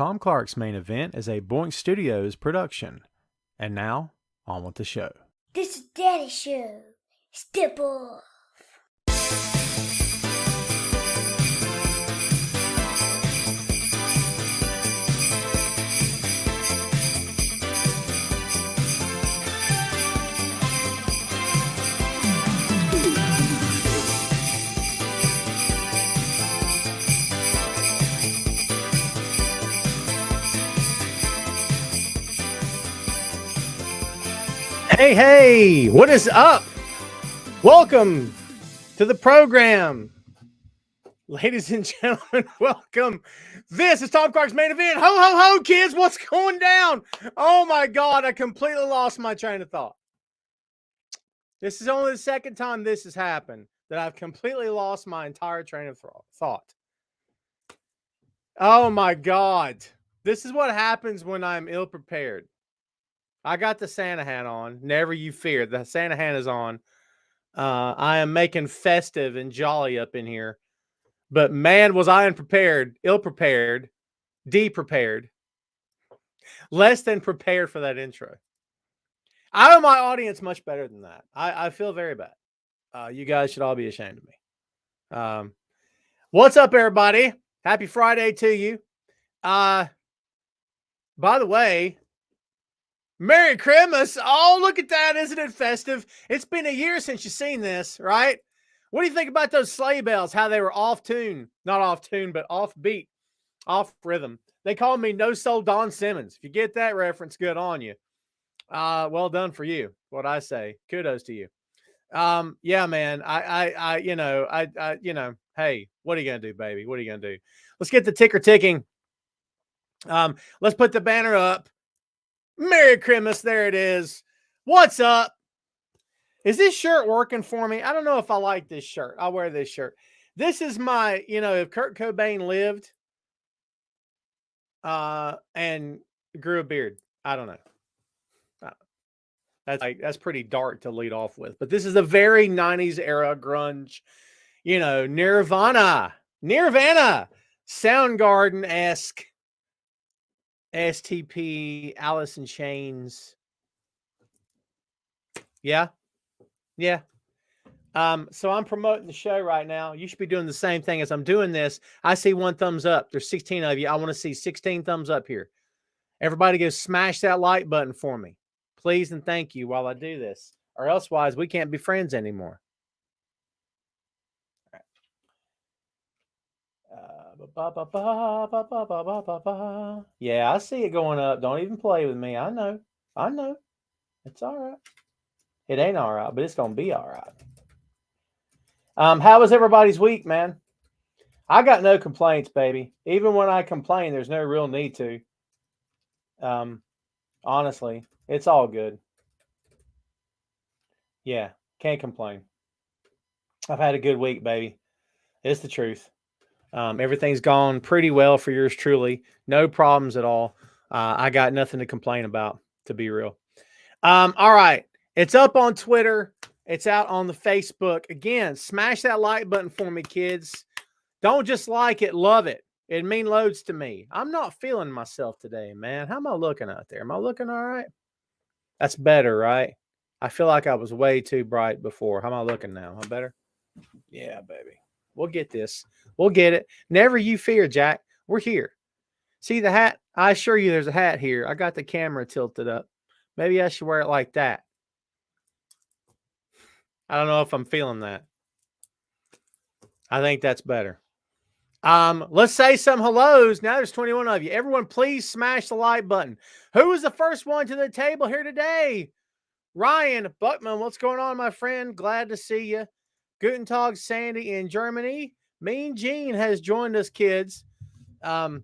Tom Clark's Main Event is a Boink Studios production. And now, on with the show. This is Daddy Show. Step off. Hey, what is up? Welcome to the program. Ladies and gentlemen, welcome. This is Tom Clark's Main Event. Ho, ho, ho, kids. What's going down? Oh, my God. I completely lost my train of thought. This is only the second time this has happened that I've completely lost my entire train of thought. Oh, my God. This is what happens when I'm ill-prepared. I got the Santa hat on. Never you fear. The Santa hat is on. I am making festive and jolly up in here. But man, was I unprepared, ill-prepared, de-prepared, less than prepared for that intro. I know my audience much better than that. I feel very bad. You guys should all be ashamed of me. What's up, everybody? Happy Friday to you. By the way, Merry Christmas. Oh, look at that. Isn't it festive? It's been a year since you've seen this, right? What do you think about those sleigh bells? How they were off tune, not off tune, but off beat, off rhythm. They call me No Soul Don Simmons. If you get that reference, good on you. Well done for you. What I say. Kudos to you. Yeah, man. Hey, what are you going to do, baby? What are you going to do? Let's get the ticker ticking. Let's put the banner up. Merry Christmas. There it is. What's up? Is this shirt working for me? I don't know if I like this shirt. I'll wear this shirt. This is my, if Kurt Cobain lived and grew a beard. I don't know. That's pretty dark to lead off with. But this is a very 90s era grunge, Nirvana, Soundgarden-esque. STP, Alice in Chains. Yeah. So I'm promoting the show right now. You should be doing the same thing as I'm doing this. I see one thumbs up. There's 16 of you. I want to see 16 thumbs up here. Everybody go smash that like button for me. Please and thank you while I do this. Or elsewise, we can't be friends anymore. Yeah, I see it going up. Don't even play with me. I know. It's all right. It ain't all right, but it's going to be all right. How was everybody's week, man? I got no complaints, baby. Even when I complain, there's no real need to. Honestly, it's all good. Yeah, can't complain. I've had a good week, baby. It's the truth. Everything's gone pretty well for yours truly. No problems at all. I got nothing to complain about, to be real. All right. It's up on Twitter. It's out on the Facebook. Again, smash that like button for me, kids. Don't just like it, love it. It means loads to me. I'm not feeling myself today, man. How am I looking out there? Am I looking all right? That's better, right? I feel like I was way too bright before. How am I looking now? Am I better? Yeah, baby. We'll get this. We'll get it. Never you fear, Jack. We're here. See the hat? I assure you there's a hat here. I got the camera tilted up. Maybe I should wear it like that. I don't know if I'm feeling that. I think that's better. Let's say some hellos. Now there's 21 of you. Everyone, please smash the like button. Who was the first one to the table here today? Ryan Buckman, what's going on, my friend? Glad to see you. Guten Tag, Sandy in Germany. Mean Gene has joined us, kids. Mean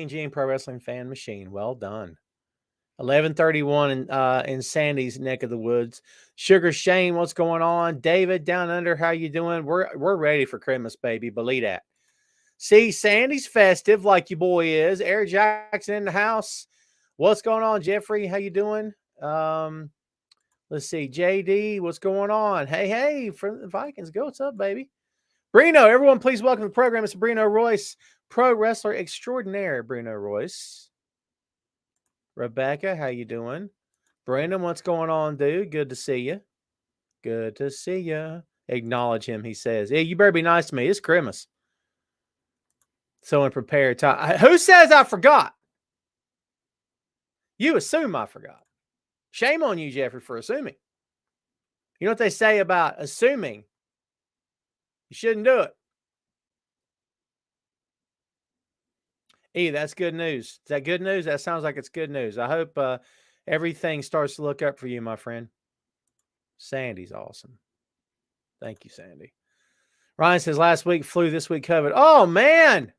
Gene, Pro Wrestling Fan Machine. Well done. 11:31 in Sandy's neck of the woods. Sugar Shane, what's going on? David down under, how you doing? We're ready for Christmas, baby. Believe that. See, Sandy's festive like your boy is. Eric Jackson in the house. What's going on, Jeffrey? How you doing? Let's see. JD, what's going on? Hey, from the Vikings. Go. What's up, baby? Bruno, everyone, please welcome to the program. It's Bruno Royce, pro wrestler extraordinaire. Bruno Royce. Rebecca, how you doing? Brandon, what's going on, dude? Good to see you. Good to see you. Acknowledge him, he says. Yeah, you better be nice to me. It's Christmas. So in prepared time. Who says I forgot? You assume I forgot. Shame on you, Jeffrey, for assuming. You know what they say about assuming? You shouldn't do it. E, that's good news. Is that good news? That sounds like it's good news. I hope everything starts to look up for you, my friend. Sandy's awesome. Thank you, Sandy. Ryan says last week flu, this week COVID. Oh, man.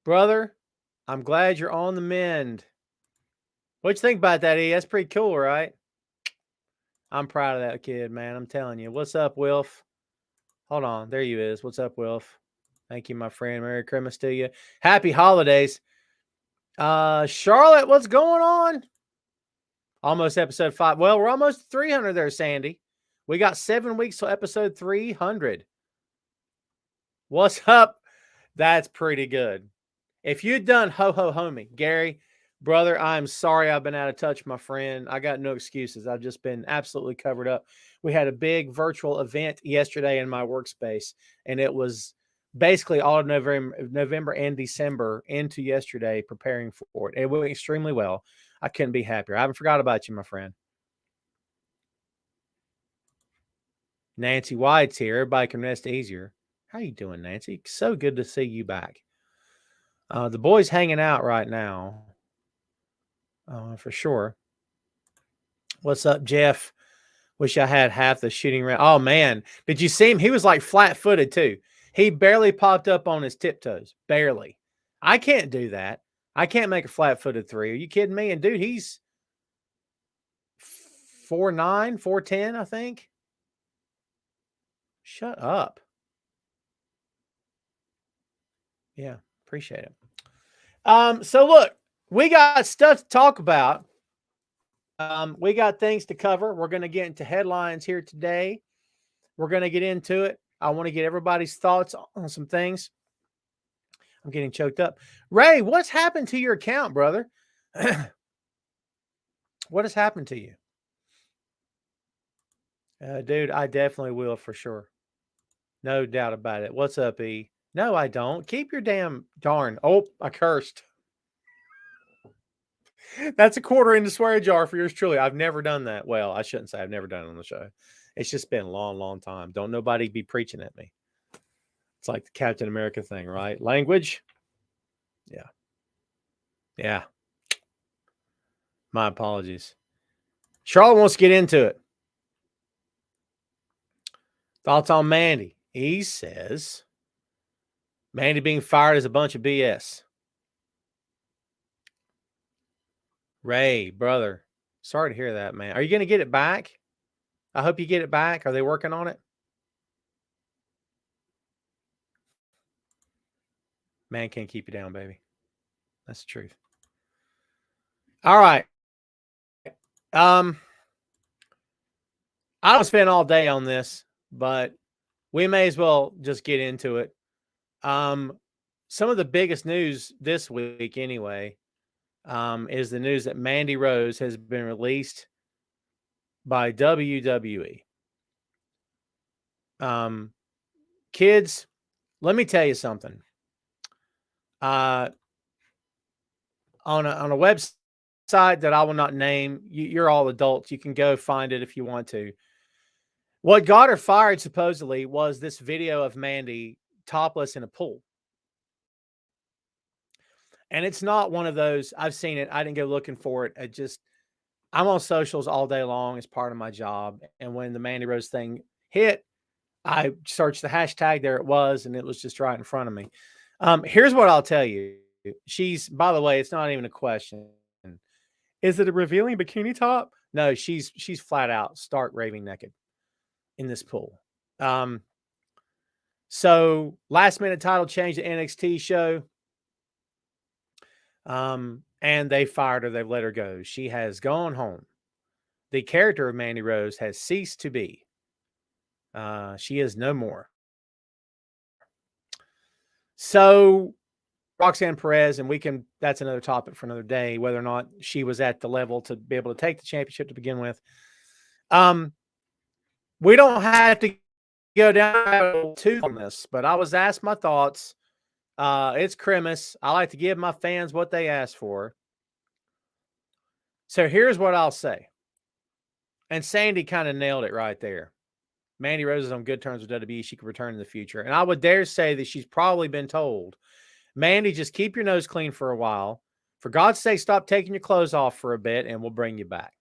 Brother, I'm glad you're on the mend. What you think about that, E? That's pretty cool, right? I'm proud of that kid, man. I'm telling you. What's up, Wilf? Hold on. There you is. What's up, Wilf? Thank you, my friend. Merry Christmas to you. Happy holidays. Charlotte, what's going on? Almost episode 5. Well, we're almost 300 there, Sandy. We got 7 weeks till episode 300. What's up? That's pretty good. If you'd done ho ho homie, Gary, brother, I'm sorry I've been out of touch, my friend. I got no excuses. I've just been absolutely covered up. We had a big virtual event yesterday in my workspace, and it was basically all of November and December into yesterday preparing for it. It went extremely well. I couldn't be happier. I haven't forgot about you, my friend. Nancy White's here. Everybody can rest easier. How you doing, Nancy? So good to see you back. The boys hanging out right now, for sure. What's up, Jeff? Wish I had half the shooting range. Oh, man. Did you see him? He was like flat-footed, too. He barely popped up on his tiptoes. Barely. I can't do that. I can't make a flat-footed 3. Are you kidding me? And, dude, he's 4'9", 4'10", I think. Shut up. Yeah, appreciate it. So, look, we got stuff to talk about. We got things to cover. We're going to get into headlines here today. We're going to get into it. I want to get everybody's thoughts on some things. I'm getting choked up. Ray, what's happened to your account, brother? What has happened to you? Dude, I definitely will for sure. No doubt about it. What's up, E? No, I don't. Keep your darn. Oh, I cursed. That's a quarter in the swear jar for yours truly. I've never done that. Well, I shouldn't say I've never done it on the show. It's just been a long, long time. Don't nobody be preaching at me. It's like the Captain America thing, right? Language. Yeah. Yeah. My apologies. Charlotte wants to get into it. Thoughts on Mandy? He says Mandy being fired is a bunch of BS. Ray, brother, sorry to hear that, man. Are you going to get it back? I hope you get it back. Are they working on it? Man can't keep you down, baby. That's the truth. All right. I don't spend all day on this, but we may as well just get into it. Some of the biggest news this week, anyway, is the news that Mandy Rose has been released by WWE. Kids, let me tell you something. On a website that I will not name, you're all adults. You can go find it if you want to. What got her fired, supposedly, was this video of Mandy topless in a pool. And it's not one of those, I've seen it, I didn't go looking for it. I'm on socials all day long as part of my job. And when the Mandy Rose thing hit, I searched the hashtag, there it was, and it was just right in front of me. Here's what I'll tell you. She's, by the way, it's not even a question. Is it a revealing bikini top? No, she's flat out, stark raving naked in this pool. So last minute title change, the NXT show. And they fired her. They've let her go. She has gone home. The character of Mandy Rose has ceased to be. She is no more. So Roxanne Perez, and that's another topic for another day, whether or not she was at the level to be able to take the championship to begin with. We don't have to go down too on this, but I was asked my thoughts. It's Christmas. I like to give my fans what they ask for. So here's what I'll say. And Sandy kind of nailed it right there. Mandy Rose is on good terms with WWE. She could return in the future. And I would dare say that she's probably been told, Mandy, just keep your nose clean for a while. For God's sake, stop taking your clothes off for a bit, and we'll bring you back.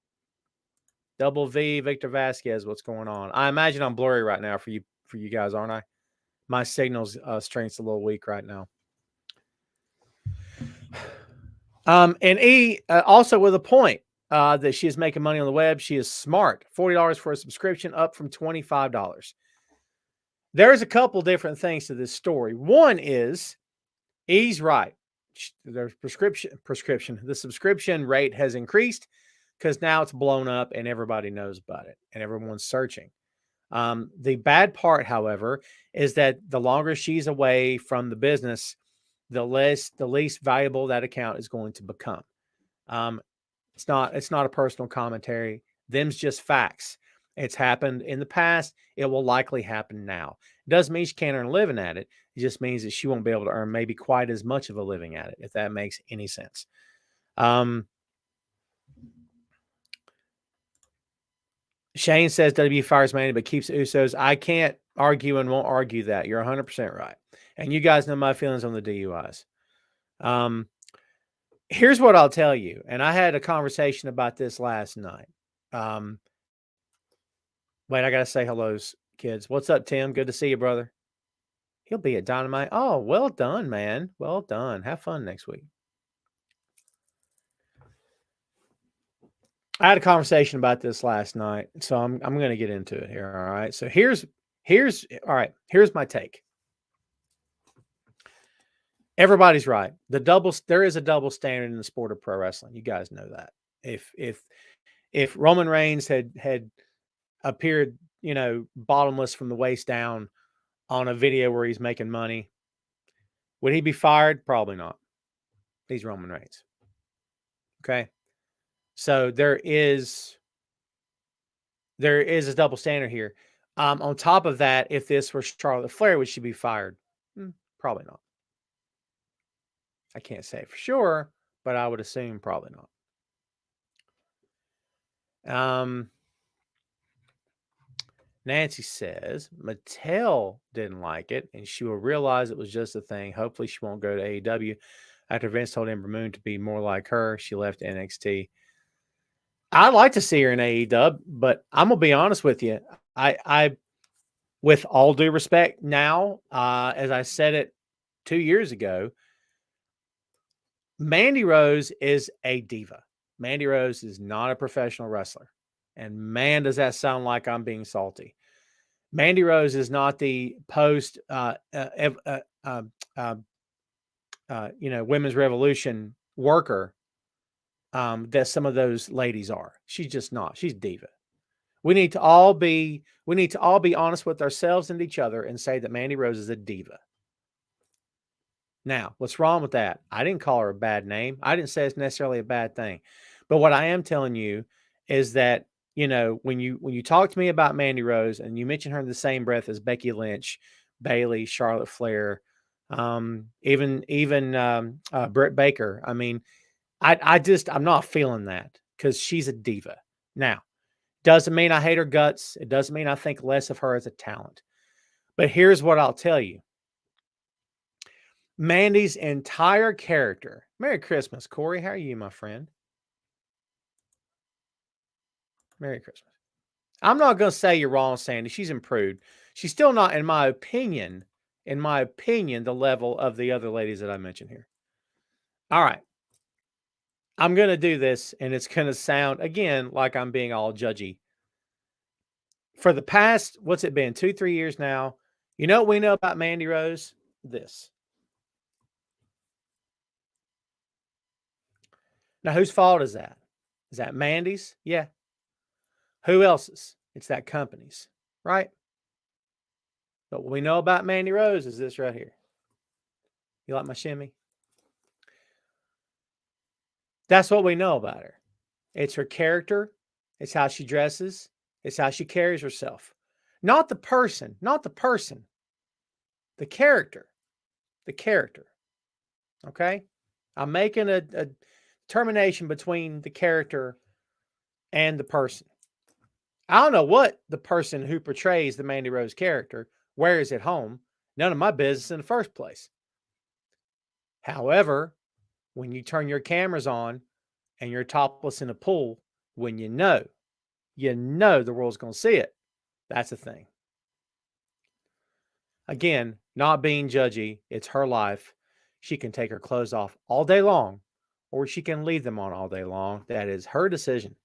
Double V, Victor Vasquez, what's going on? I imagine I'm blurry right now for you guys, aren't I? My signal's strength's a little weak right now. And E, also with a point that she is making money on the web. She is smart. $40 for a subscription, up from $25. There's a couple different things to this story. One is E's right. The subscription rate has increased because now it's blown up and everybody knows about it and everyone's searching. The bad part, however, is that the longer she's away from the business, the least valuable that account is going to become. It's not a personal commentary. Them's just facts. It's happened in the past. It will likely happen now. It doesn't mean she can't earn a living at it. It just means that she won't be able to earn maybe quite as much of a living at it, if that makes any sense. Shane says WWE fires Mandy but keeps Usos. I can't argue and won't argue that. You're 100% right. And you guys know my feelings on the DUIs. Here's what I'll tell you. And I had a conversation about this last night. Wait, I got to say hellos, kids. What's up, Tim? Good to see you, brother. He'll be at Dynamite. Oh, well done, man. Well done. Have fun next week. I had a conversation about this last night, so I'm going to get into it here. All right. So here's my take. Everybody's right. There is a double standard in the sport of pro wrestling. You guys know that. If Roman Reigns had appeared, bottomless from the waist down on a video where he's making money, would he be fired? Probably not. He's Roman Reigns. Okay. So there is a double standard here. On top of that, if this were Charlotte Flair, would she be fired? Probably not. I can't say for sure, but I would assume probably not. Nancy says Mattel didn't like it, and she will realize it was just a thing. Hopefully, she won't go to AEW. After Vince told Ember Moon to be more like her, she left NXT. I'd like to see her in AEW, but I'm gonna be honest with you. I with all due respect, now, as I said it 2 years ago, Mandy Rose is a diva. Mandy Rose is not a professional wrestler. And man, does that sound like I'm being salty. Mandy Rose is not the post, women's revolution worker that some of those ladies are. She's just not. She's diva. We need to all be honest with ourselves and each other and say that Mandy Rose is a diva. Now, what's wrong with that? I didn't call her a bad name. I didn't say it's necessarily a bad thing. But what I am telling you is that, when you talk to me about Mandy Rose and you mention her in the same breath as Becky Lynch, Bayley, Charlotte Flair, even Britt Baker, I mean, I'm not feeling that because she's a diva. Now, doesn't mean I hate her guts. It doesn't mean I think less of her as a talent. But here's what I'll tell you. Mandy's entire character. Merry Christmas, Corey. How are you, my friend? Merry Christmas. I'm not going to say you're wrong, Sandy. She's improved. She's still not, in my opinion, the level of the other ladies that I mentioned here. All right. I'm going to do this, and it's going to sound, again, like I'm being all judgy. For the past, what's it been, 2-3 years now, you know what we know about Mandy Rose? This. Now, whose fault is that? Is that Mandy's? Yeah. Who else's? It's that company's, right? But what we know about Mandy Rose is this right here. You like my shimmy? That's what we know about her. It's her character. It's how she dresses. It's how she carries herself. Not the person. Not the person. The character. The character. Okay? I'm making a determination between the character and the person. I don't know what the person who portrays the Mandy Rose character wears at home. None of my business in the first place. However, when you turn your cameras on and you're topless in a pool, when you know the world's going to see it. That's the thing. Again, not being judgy. It's her life. She can take her clothes off all day long, or she can leave them on all day long. That is her decision.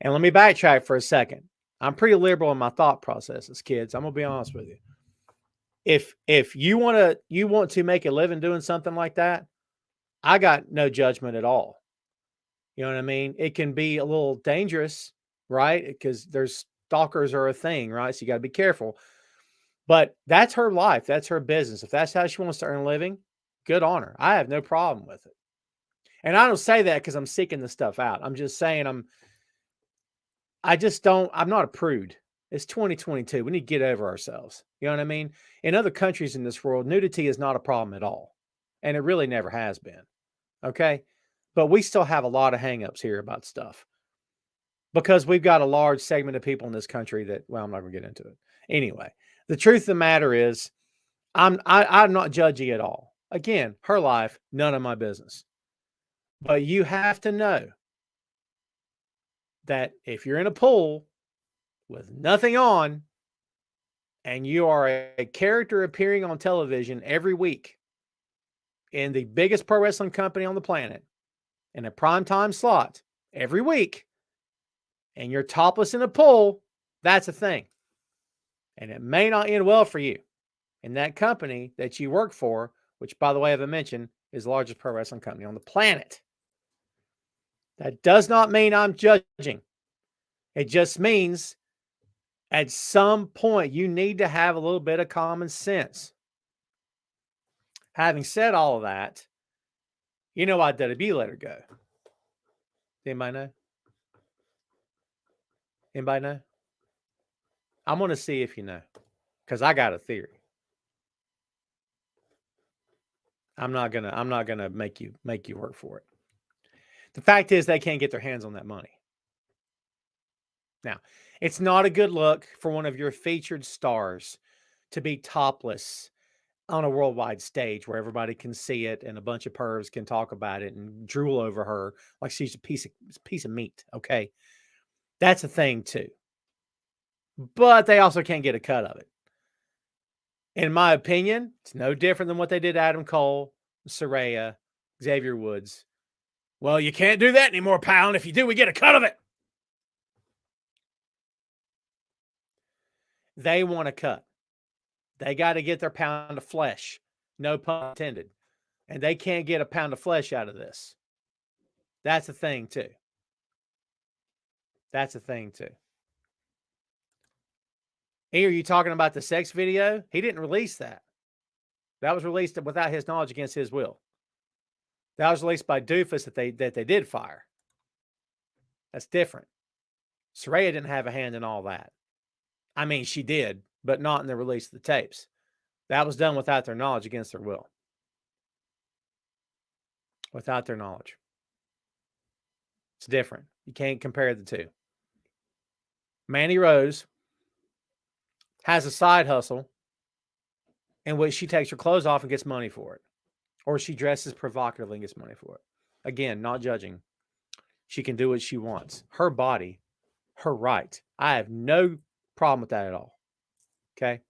And let me backtrack for a second. I'm pretty liberal in my thought processes, kids. I'm going to be honest with you. If you want to make a living doing something like that, I got no judgment at all. You know what I mean? It can be a little dangerous, right? Because there's stalkers are a thing, right? So you got to be careful. But that's her life. That's her business. If that's how she wants to earn a living, good on her. I have no problem with it. And I don't say that because I'm seeking the stuff out. I'm just saying I'm not a prude. It's 2022. We need to get over ourselves. You know what I mean? In other countries in this world, nudity is not a problem at all. And it really never has been. Okay? But we still have a lot of hangups here about stuff. Because we've got a large segment of people in this country that, well, I'm not going to get into it. Anyway, the truth of the matter is, I'm not judgy at all. Again, her life, none of my business. But you have to know that if you're in a pool with nothing on and you are a character appearing on television every week in the biggest pro wrestling company on the planet in a primetime slot every week, and you're topless in a pool, that's a thing. And it may not end well for you. And that company that you work for, which, by the way, as I mentioned, is the largest pro wrestling company on the planet. That does not mean I'm judging. It just means at some point you need to have a little bit of common sense. Having said all of that, you know why WWE let her go? Anybody know? Anybody know? I'm going to see if you know, because I got a theory. I'm not gonna make you work for it. The fact is they can't get their hands on that money. Now, it's not a good look for one of your featured stars to be topless on a worldwide stage where everybody can see it and a bunch of pervs can talk about it and drool over her like she's a piece of meat. Okay. That's a thing too. But they also can't get a cut of it. In my opinion, it's no different than what they did to Adam Cole, Saraya, Xavier Woods. Well, you can't do that anymore, pal. And if you do, we get a cut of it. They want a cut. They got to get their pound of flesh. No pun intended. And they can't get a pound of flesh out of this. That's a thing, too. That's a thing, too. Here, are you talking about the sex video? He didn't release that. That was released without his knowledge against his will. That was released by Doofus that they did fire. That's different. Saraya didn't have a hand in all that. I mean, she did, but not in the release of the tapes. That was done without their knowledge against their will. Without their knowledge. It's different. You can't compare the two. Mandy Rose has a side hustle in which she takes her clothes off and gets money for it. Or she dresses provocatively and gets money for it. Again, not judging. She can do what she wants. Her body, her right. I have no problem with that at all. Okay?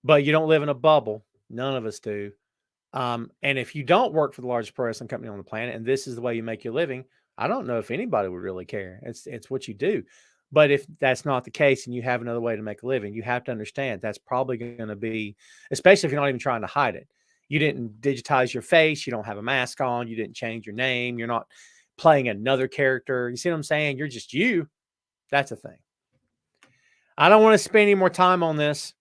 But you don't live in a bubble. None of us do. And if you don't work for the largest pro wrestling company on the planet, and this is the way you make your living, I don't know if anybody would really care. It's what you do. But if that's not the case and you have another way to make a living, you have to understand that's probably going to be, especially if you're not even trying to hide it. You didn't digitize your face. You don't have a mask on. You didn't change your name. You're not playing another character. You see what I'm saying? You're just you. That's a thing. I don't want to spend any more time on this,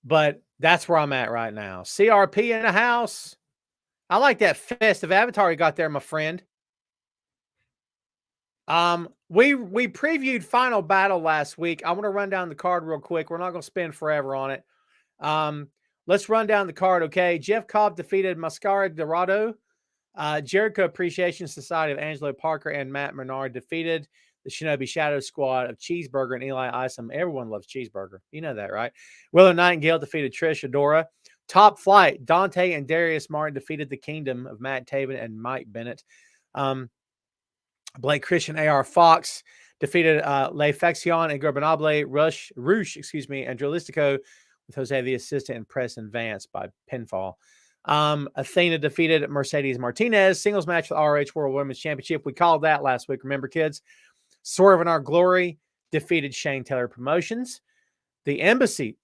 but That's where I'm at right now. CRP in the house. I like that festive avatar you got there, my friend. We previewed Final Battle last week. I want to run down the card real quick. We're not going to spend forever on it. Let's run down the card, okay? Jeff Cobb defeated Mascara Dorado. Jericho Appreciation Society of Angelo Parker and Matt Menard defeated the Shinobi Shadow Squad of Cheeseburger and Eli Isom. Everyone loves Cheeseburger. You know that, right? Willer Nightingale defeated Trish Adora. Top Flight, Dante and Darius Martin defeated the Kingdom of Matt Taven and Mike Bennett. Blake Christian, AR Fox defeated Le Faction and Gurbanable, Roosh, and Drolistico with Jose the Assistant and Preston Vance by pinfall. Athena defeated Mercedes Martinez. Singles match for the RH World Women's Championship. We called that last week. Remember, kids? Swerve in Our Glory defeated Shane Taylor Promotions. The Embassy,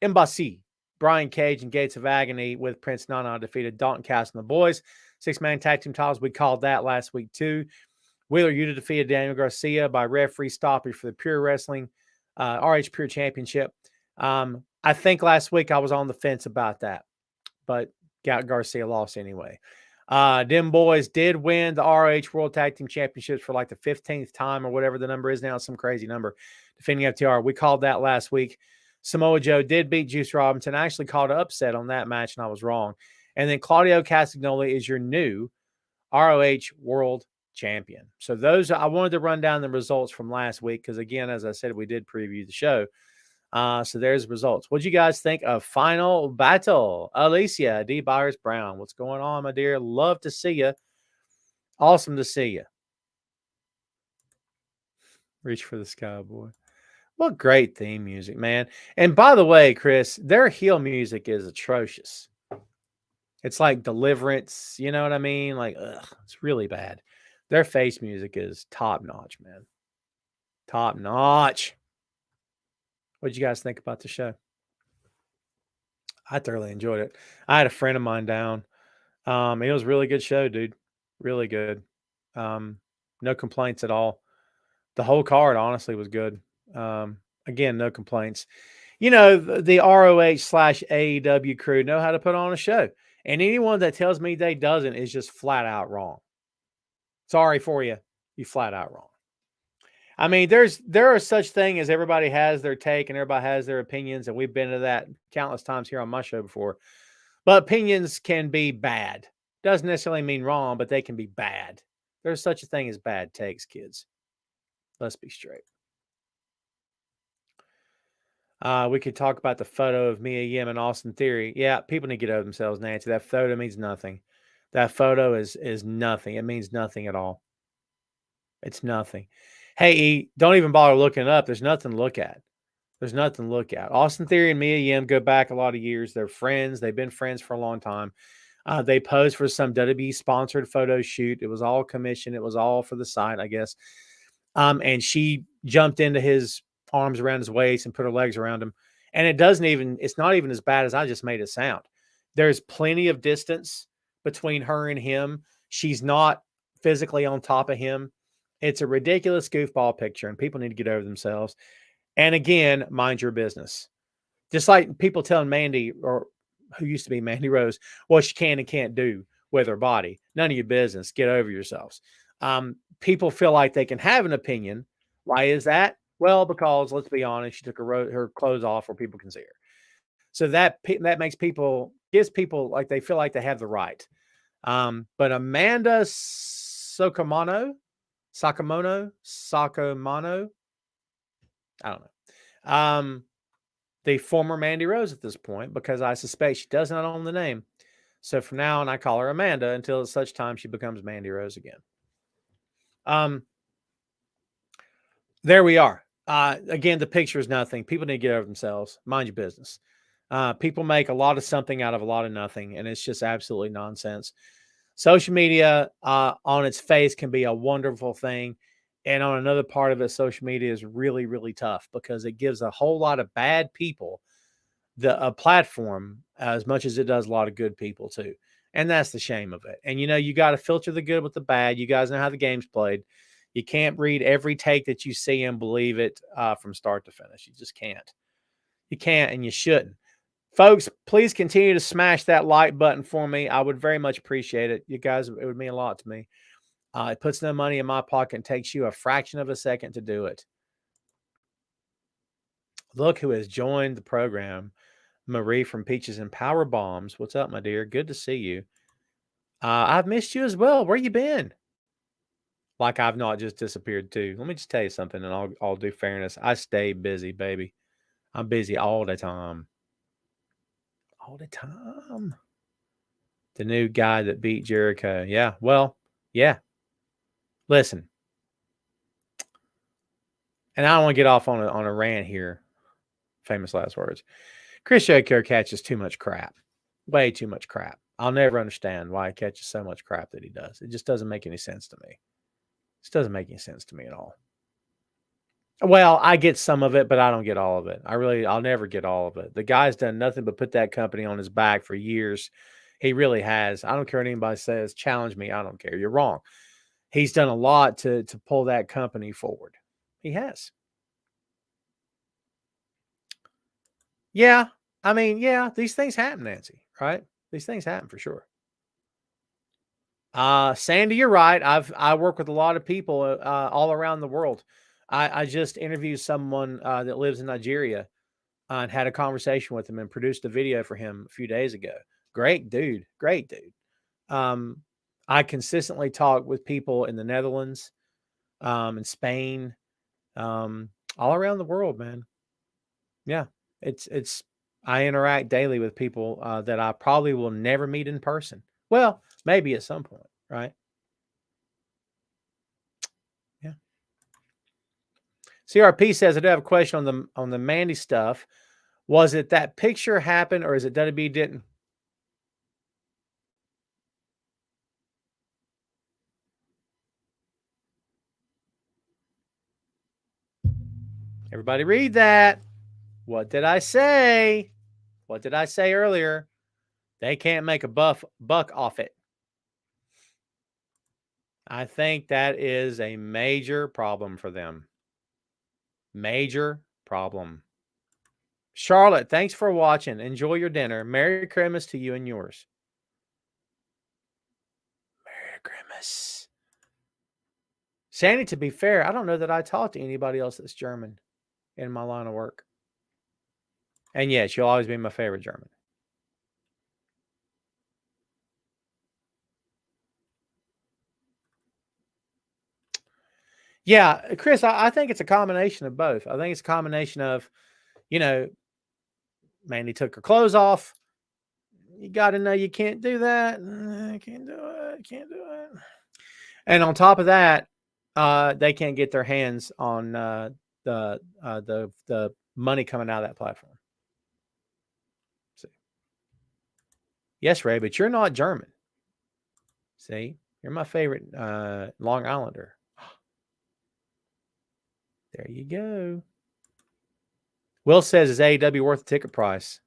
Brian Cage and Gates of Agony with Prince Nana defeated Dalton Castle and the Boys. 6-man tag team titles. We called that last week too. Wheeler Yuta defeated Daniel Garcia by referee stoppage for the Pure Wrestling RH Pure Championship. I think last week I was on the fence about that, but Garcia lost anyway. Them boys did win the RH World Tag Team Championships for like the 15th time or whatever the number is now, some crazy number, defending FTR. We called that last week. Samoa Joe did beat Juice Robinson. I actually called an upset on that match, and I was wrong. And then Claudio Castagnoli is your new ROH World Champion. So those, I wanted to run down the results from last week because, again, as I said, we did preview the show. So there's the results. What do you guys think of Final Battle? Alicia D. Byers Brown, what's going on, my dear? Love to see you. Awesome to see you. Reach for the sky, boy. What great theme music, man. And by the way, Chris, their heel music is atrocious. It's like Deliverance, you know what I mean? Like, it's really bad. Their face music is top notch, man. Top notch. What did you guys think about the show? I thoroughly enjoyed it. I had a friend of mine down. It was a really good show, dude. Really good. No complaints at all. The whole card, honestly, was good. Again, no complaints. You know, the ROH/AEW crew know how to put on a show. And anyone that tells me they doesn't is just flat out wrong. Sorry for you. You flat out wrong. I mean, there are such thing as everybody has their take and everybody has their opinions, and we've been to that countless times here on my show before. But opinions can be bad. Doesn't necessarily mean wrong, but they can be bad. There's such a thing as bad takes, kids. Let's be straight. We could talk about the photo of Mia Yim and Austin Theory. Yeah, people need to get over themselves, Nancy. That photo means nothing. That photo is nothing. It means nothing at all. It's nothing. Hey, E, don't even bother looking it up. There's nothing to look at. There's nothing to look at. Austin Theory and Mia Yim go back a lot of years. They're friends. They've been friends for a long time. They posed for some WWE-sponsored photo shoot. It was all commissioned. It was all for the site, I guess. And she jumped into his arms around his waist and put her legs around him. And it's not even as bad as I just made it sound. There's plenty of distance between her and him. She's not physically on top of him. It's a ridiculous goofball picture, and people need to get over themselves. And again, mind your business. Just like people telling Mandy, or who used to be Mandy Rose, what she can and can't do with her body. None of your business. Get over yourselves. People feel like they can have an opinion. Why is that? Well, because let's be honest, she took her clothes off where people can see her. So that gives people like they feel like they have the right. But Amanda Sakamono, I don't know. The former Mandy Rose at this point, because I suspect she does not own the name. So from now on, I call her Amanda until such time she becomes Mandy Rose again. There we are. Again, the picture is nothing. People need to get over themselves. Mind your business. People make a lot of something out of a lot of nothing, and it's just absolutely nonsense. Social media on its face can be a wonderful thing. And on another part of it, social media is really, really tough because it gives a whole lot of bad people a platform as much as it does a lot of good people too. And that's the shame of it. And, you got to filter the good with the bad. You guys know how the game's played. You can't read every take that you see and believe it from start to finish. You just can't. You can't and you shouldn't. Folks, please continue to smash that like button for me. I would very much appreciate it. You guys, it would mean a lot to me. It puts no money in my pocket and takes you a fraction of a second to do it. Look who has joined the program. Marie from Peaches and Power Bombs. What's up, my dear? Good to see you. I've missed you as well. Where you been? Like I've not just disappeared too. Let me just tell you something, and I'll do fairness. I stay busy, baby. I'm busy all the time. All the time. The new guy that beat Jericho. Yeah. Well, yeah. Listen. And I don't want to get off on a rant here. Famous last words. Chris Jericho catches too much crap. Way too much crap. I'll never understand why he catches so much crap that he does. It just doesn't make any sense to me. It just doesn't make any sense to me at all. Well, I get some of it, but I don't get all of it. I'll never get all of it. The guy's done nothing but put that company on his back for years. He really has. I don't care what anybody says. Challenge me. I don't care. You're wrong. He's done a lot to pull that company forward. He has. Yeah. I mean, yeah, these things happen, Nancy, right? These things happen for sure. Sandy, you're right. I work with a lot of people all around the world. I just interviewed someone that lives in Nigeria and had a conversation with him and produced a video for him a few days ago. Great dude. Great dude. I consistently talk with people in the Netherlands, in Spain, all around the world, man. Yeah, it's. I interact daily with people that I probably will never meet in person. Well, maybe at some point, right? Yeah. CRP says I do have a question on the Mandy stuff. Was it that picture happened, or is it WB didn't? Everybody read that. What did I say? What did I say earlier? They can't make a buck off it. I think that is a major problem for them. Major problem. Charlotte, thanks for watching. Enjoy your dinner. Merry Christmas to you and yours. Merry Christmas. Sandy, to be fair, I don't know that I talked to anybody else that's German in my line of work. And yes, you'll always be my favorite German. Yeah, Chris, I think it's a combination of both. I think it's a combination of, Mandy took her clothes off. You got to know you can't do that. I can't do it. Can't do it. And on top of that, they can't get their hands on the money coming out of that platform. See? Yes, Ray, but you're not German. See, you're my favorite Long Islander. There you go. Will says, is AEW worth the ticket price?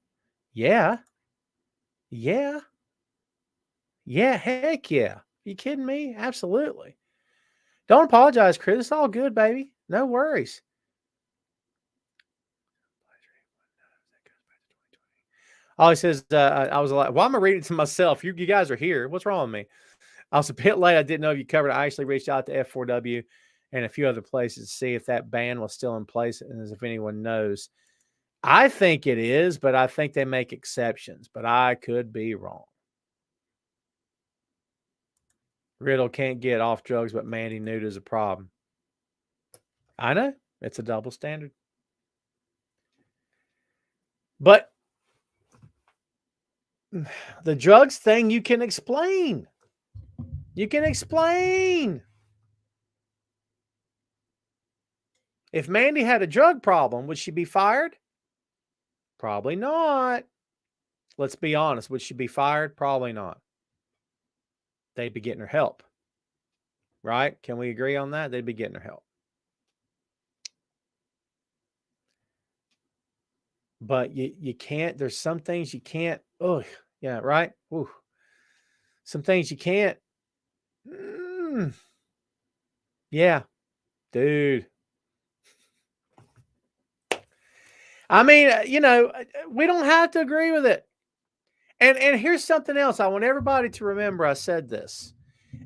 Yeah. Yeah. Yeah. Heck yeah. Are you kidding me? Absolutely. Don't apologize, Chris. It's all good, baby. No worries. Oh, he says, I was like, why am I reading it to myself? You guys are here. What's wrong with me? I was a bit late. I didn't know if you covered it. I actually reached out to F4W and a few other places to see if that ban was still in place and as if anyone knows. I think it is, but I think they make exceptions, but I could be wrong. Riddle can't get off drugs, but Mandy Nude is a problem. I know. It's a double standard. But the drugs thing you can explain. You can explain. If Mandy had a drug problem, would she be fired? Probably not. Let's be honest. Would she be fired? Probably not. They'd be getting her help. Right? Can we agree on that? They'd be getting her help. But you can't, there's some things you can't, oh, yeah, right? Ooh. Some things you can't. Yeah, dude. I mean, we don't have to agree with it. And here's something else I want everybody to remember. I said this.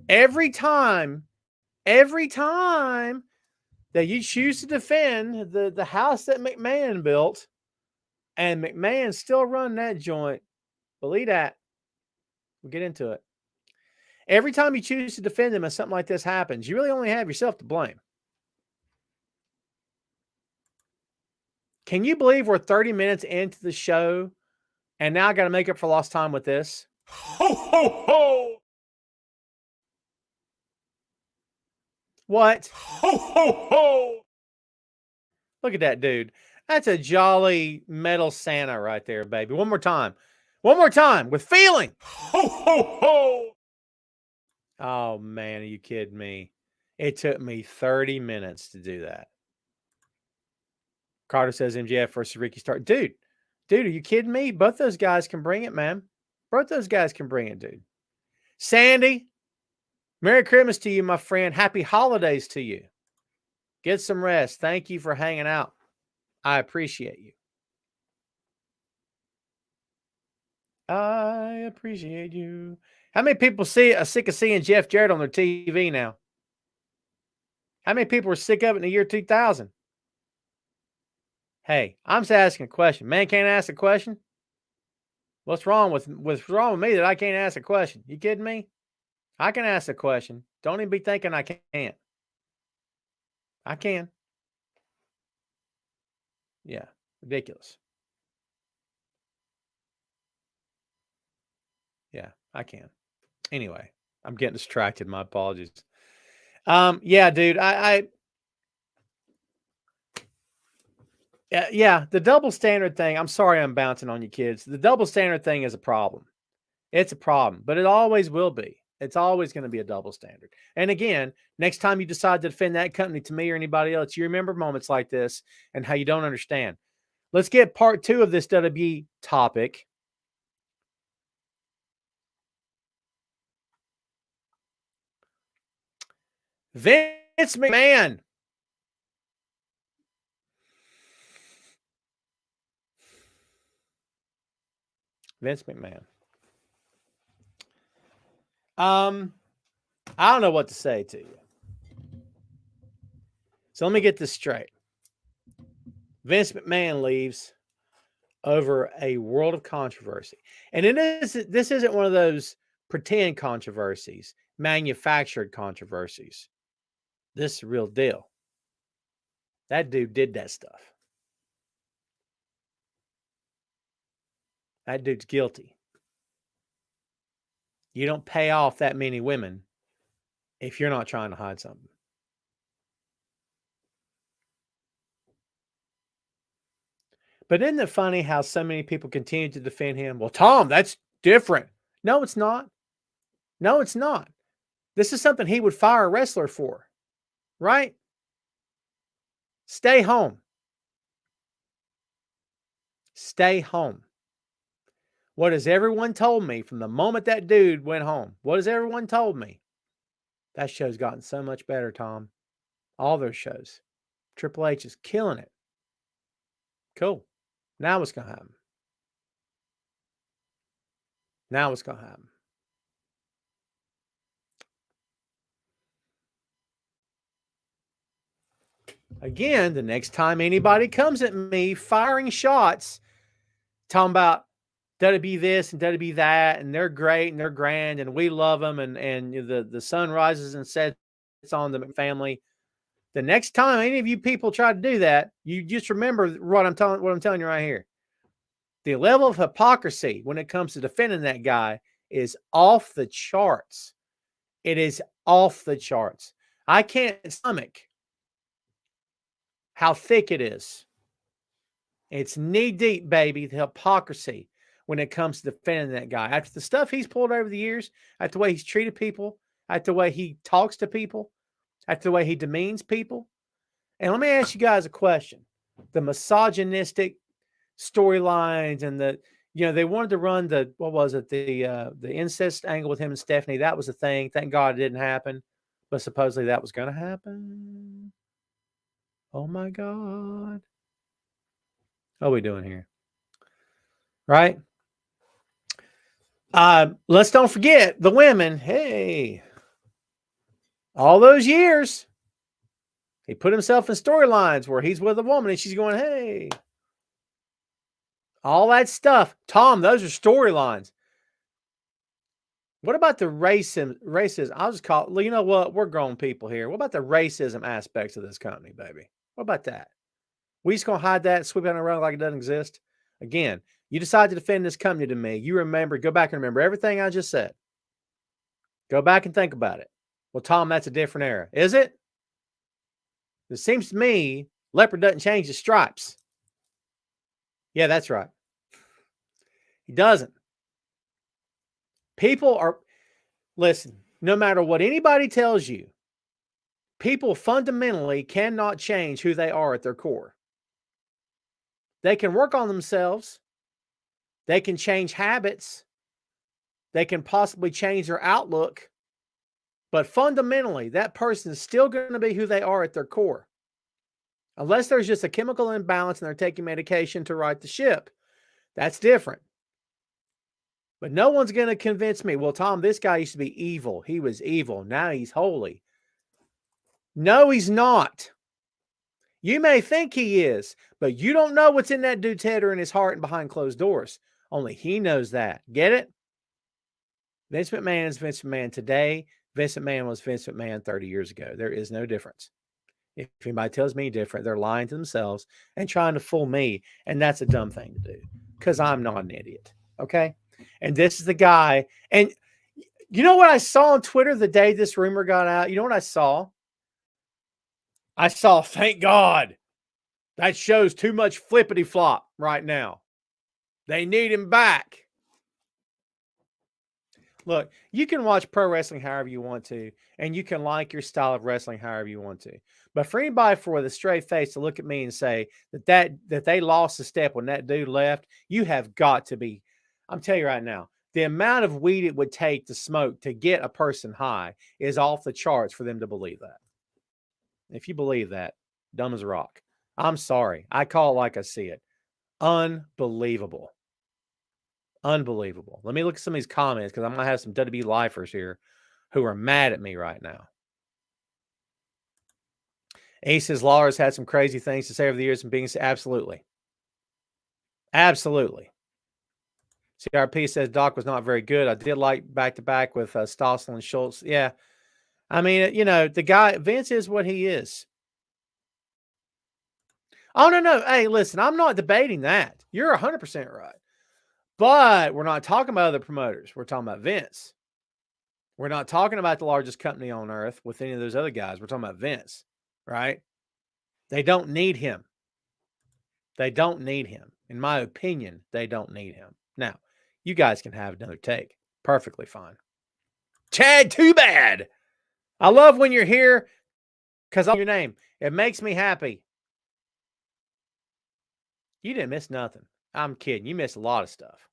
Every time that you choose to defend the house that McMahon built, and McMahon still run that joint, believe that. We'll get into it. Every time you choose to defend him and something like this happens, you really only have yourself to blame. Can you believe we're 30 minutes into the show and now I got to make up for lost time with this? Ho, ho, ho! What? Ho, ho, ho! Look at that dude. That's a jolly metal Santa right there, baby. One more time. One more time with feeling. Ho, ho, ho! Oh, man, are you kidding me? It took me 30 minutes to do that. Carter says MJF versus Ricky Stark. Dude, are you kidding me? Both those guys can bring it, man. Both those guys can bring it, dude. Sandy, Merry Christmas to you, my friend. Happy holidays to you. Get some rest. Thank you for hanging out. I appreciate you. I appreciate you. How many people are sick of seeing Jeff Jarrett on their TV now? How many people were sick of it in the year 2000? Hey, I'm just asking a question. Man can't ask a question? What's wrong with me that I can't ask a question? You kidding me? I can ask a question. Don't even be thinking I can't. I can. Yeah, ridiculous. Yeah, I can. Anyway, I'm getting distracted. My apologies. Yeah, dude, yeah, the double standard thing. I'm sorry I'm bouncing on you kids. The double standard thing is a problem. It's a problem, but it always will be. It's always going to be a double standard. And again, next time you decide to defend that company to me or anybody else, you remember moments like this and how you don't understand. Let's get part 2 of this WWE topic. Vince McMahon. Vince McMahon. I don't know what to say to you. So let me get this straight. Vince McMahon leaves over a world of controversy. And this isn't one of those pretend controversies, manufactured controversies. This is a real deal. That dude did that stuff. That dude's guilty. You don't pay off that many women if you're not trying to hide something. But isn't it funny how so many people continue to defend him? Well, Tom, that's different. No, it's not. No, it's not. This is something he would fire a wrestler for, right? Stay home. Stay home. What has everyone told me from the moment that dude went home? What has everyone told me? That show's gotten so much better, Tom. All their shows. Triple H is killing it. Cool. Now what's going to happen? Now what's going to happen? Again, the next time anybody comes at me firing shots, talking about WB this and WB that, and they're great and they're grand and we love them, and the sun rises and sets on the family. The next time any of you people try to do that, you just remember what I'm telling you right here. The level of hypocrisy when it comes to defending that guy is off the charts. It is off the charts. I can't stomach how thick it is. It's knee deep, baby, the hypocrisy when it comes to defending that guy. After the stuff he's pulled over the years, after the way he's treated people, after the way he talks to people, after the way he demeans people. And let me ask you guys a question. The misogynistic storylines and they wanted to run the incest angle with him and Stephanie. That was a thing. Thank God it didn't happen. But supposedly that was going to happen. Oh my God. What are we doing here? Right? Let's don't forget the women. Hey, all those years, he put himself in storylines where he's with a woman and she's going, hey. All that stuff. Tom, those are storylines. What about the racism? I'll just call it, you know what? We're grown people here. What about the racism aspects of this company, baby? What about that? We just going to hide that and sweep it around like it doesn't exist? Again, you decide to defend this company to me. You remember, go back and remember everything I just said. Go back and think about it. Well, Tom, that's a different era. Is it? It seems to me leopard doesn't change his stripes. Yeah, that's right. He doesn't. People are, listen, no matter what anybody tells you, people fundamentally cannot change who they are at their core. They can work on themselves. They can change habits. They can possibly change their outlook. But fundamentally, that person is still going to be who they are at their core. Unless there's just a chemical imbalance and they're taking medication to right the ship. That's different. But no one's going to convince me, well, Tom, this guy used to be evil. He was evil. Now he's holy. No, he's not. You may think he is, but you don't know what's in that dude's head or in his heart and behind closed doors. Only he knows that. Get it? Vince McMahon is Vince McMahon today. Vince McMahon was Vince McMahon 30 years ago. There is no difference. If anybody tells me different, they're lying to themselves and trying to fool me. And that's a dumb thing to do because I'm not an idiot. Okay? And this is the guy. And you know what I saw on Twitter the day this rumor got out? You know what I saw? I saw, thank God, that shows too much flippity flop right now. They need him back. Look, you can watch pro wrestling however you want to, and you can like your style of wrestling however you want to. But for anybody with a straight face to look at me and say that they lost a step when that dude left, you have got to be. I'm telling you right now, the amount of weed it would take to smoke to get a person high is off the charts for them to believe that. If you believe that, dumb as a rock. I'm sorry. I call it like I see it. Unbelievable. Unbelievable. Let me look at some of these comments because I'm going to have some WB lifers here who are mad at me right now. He says Lawler's had some crazy things to say over the years and being absolutely. Absolutely. CRP says Doc was not very good. I did like back-to-back with Stossel and Schultz. Yeah. I mean, you know, the guy, Vince is what he is. Oh, no. Hey, listen, I'm not debating that. You're 100% right. But we're not talking about other promoters. We're talking about Vince. We're not talking about the largest company on earth with any of those other guys. We're talking about Vince, right? They don't need him. They don't need him. In my opinion, they don't need him. Now, you guys can have another take. Perfectly fine. Chad, too bad. I love when you're here because of your name. It makes me happy. You didn't miss nothing. I'm kidding. You missed a lot of stuff.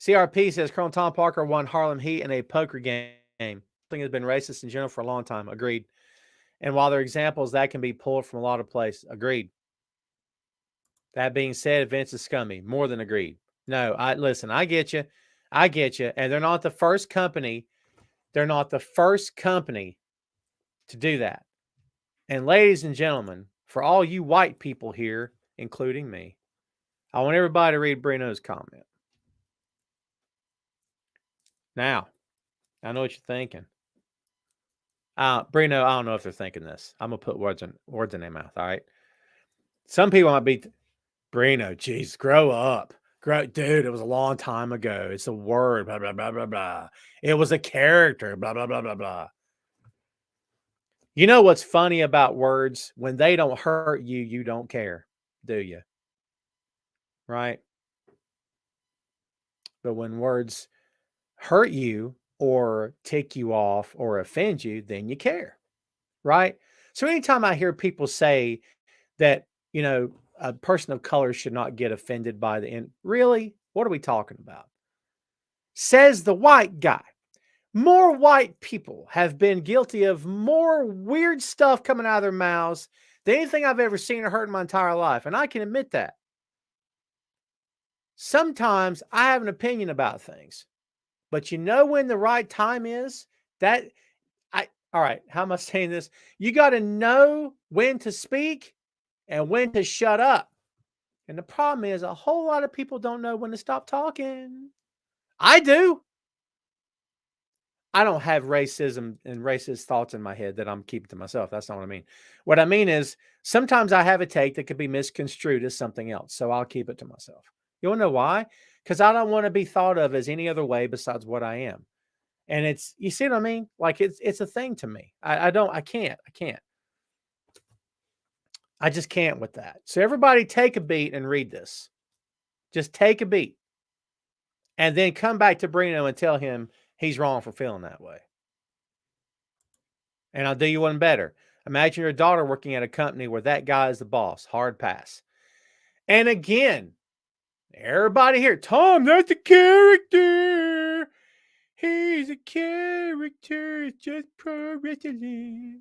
CRP says Colonel Tom Parker won Harlem Heat in a poker game. Something has been racist in general for a long time. Agreed. And while there are examples that can be pulled from a lot of places. Agreed. That being said, Vince is scummy. More than agreed. No, listen, I get you. I get you. And they're not the first company. They're not the first company to do that. And ladies and gentlemen, for all you white people here, including me, I want everybody to read Bruno's comment. Now, I know what you're thinking. Bruno, I don't know if they're thinking this. I'm going to put words in their mouth, all right? Some people might be, Bruno, geez, grow up. Dude, it was a long time ago. It's a word, blah, blah, blah, blah, blah. It was a character, blah, blah, blah, blah, blah. You know what's funny about words? When they don't hurt you, you don't care, do you? Right? But when words hurt you or tick you off or offend you, then you care, right? So anytime I hear people say that, you know, a person of color should not get offended by the end, really? What are we talking about? Says the white guy. More white people have been guilty of more weird stuff coming out of their mouths than anything I've ever seen or heard in my entire life. And I can admit that. Sometimes I have an opinion about things, but you know when the right time is? All right, how am I saying this? You got to know when to speak and when to shut up. And the problem is a whole lot of people don't know when to stop talking. I do. I don't have racism and racist thoughts in my head that I'm keeping to myself. That's not what I mean. What I mean is sometimes I have a take that could be misconstrued as something else. So I'll keep it to myself. You want to know why? Because I don't want to be thought of as any other way besides what I am. And it's, you see what I mean? Like it's a thing to me. I can't. I just can't with that. So everybody take a beat and read this. Just take a beat. And then come back to Brino and tell him he's wrong for feeling that way. And I'll do you one better. Imagine your daughter working at a company where that guy is the boss. Hard pass. And again, everybody here, Tom, that's a character. He's a character. It's just pro wrestling.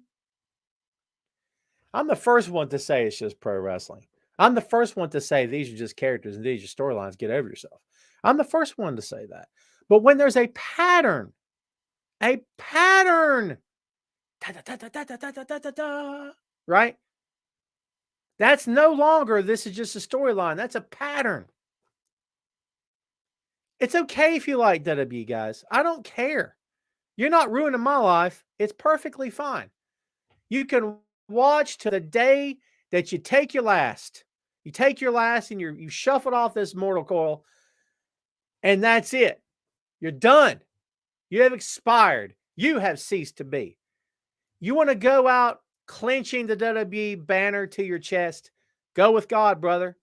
I'm the first one to say it's just pro wrestling. I'm the first one to say these are just characters and these are storylines. Get over yourself. I'm the first one to say that. But when there's a pattern, right? That's no longer, this is just a storyline. That's a pattern. It's okay if you like WWE, guys. I don't care. You're not ruining my life. It's perfectly fine. You can watch to the day that you take your last. You take your last and you shuffle off this mortal coil, and that's it. You're done. You have expired. You have ceased to be. You want to go out clenching the WWE banner to your chest? Go with God, brother.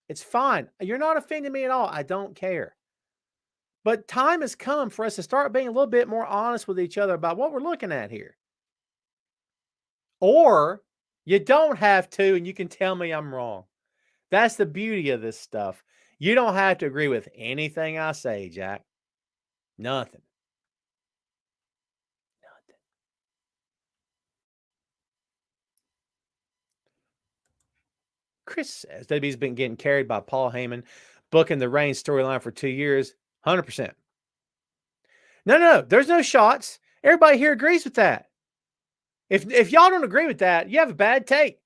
It's fine. You're not offending me at all. I don't care. But time has come for us to start being a little bit more honest with each other about what we're looking at here. Or you don't have to, and you can tell me I'm wrong. That's the beauty of this stuff. You don't have to agree with anything I say, Jack. Nothing. Chris says WWE's been getting carried by Paul Heyman, booking the Reigns storyline for 2 years. 100%. No. There's no shots. Everybody here agrees with that. If y'all don't agree with that, you have a bad take.